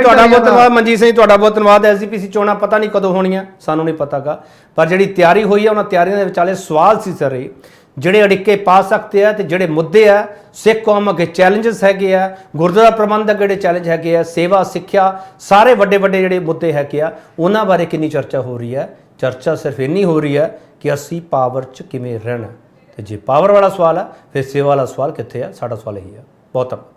ਤੁਹਾਡਾ ਬਹੁਤ ਧੰਨਵਾਦ। ਮਨਜੀਤ ਸਿੰਘ ਤੁਹਾਡਾ ਬਹੁਤ ਧੰਨਵਾਦ। ਐਸਜੀਪੀਸੀ ਚੋਣਾਂ ਪਤਾ ਨਹੀਂ ਕਦੋਂ ਹੋਣੀਆਂ, ਸਾਨੂੰ ਨਹੀਂ ਪਤਾਗਾ, ਪਰ ਜਿਹੜੀ ਤਿਆਰੀ ਹੋਈ ਹੈ ਉਹਨਾਂ ਤਿਆਰੀਆਂ ਦੇ ਵਿਚਾਲੇ ਸਵਾਲ ਸੀ ਸਰ ਇਹ ਜਿਹੜੇ ਅੜਿੱਕੇ ਪਾ ਸਕਦੇ ਆ ਤੇ ਜਿਹੜੇ ਮੁੱਦੇ ਆ ਸਿੱਖ ਕੌਮ ਅੱਗੇ ਚੈਲੰਜਸ ਹੈਗੇ ਆ, ਗੁਰਦੁਆਰਾ ਪ੍ਰਬੰਧਕ ਜਿਹੜੇ ਚੈਲੰਜ ਹੈਗੇ ਆ, ਸੇਵਾ ਸਿੱਖਿਆ, ਸਾਰੇ ਵੱਡੇ ਜਿਹੜੇ ਮੁੱਦੇ ਹੈਗੇ ਆ ਉਹਨਾਂ ਬਾਰੇ ਕਿੰਨੀ ਚਰਚਾ ਹੋ ਰਹੀ ਹੈ। ਚਰਚਾ ਸਿਰਫ ਇੰਨੀ ਹੋ ਰਹੀ ਹੈ ਕਿ ਅਸੀਂ ਪਾਵਰ 'ਚ ਕਿਵੇਂ ਰਹਿਣਾ, ਤੇ ਜੇ ਪਾਵਰ ਵਾਲਾ ਸਵਾਲ ਹੈ ਫਿਰ ਸੇਵਾ ਵਾਲਾ ਸਵਾਲ ਕਿੱਥੇ ਆ? ਸਾਡਾ ਸਵਾਲ ਇਹੀ ਹੈ। ਬਹੁਤ ਧੰਨਵਾਦ।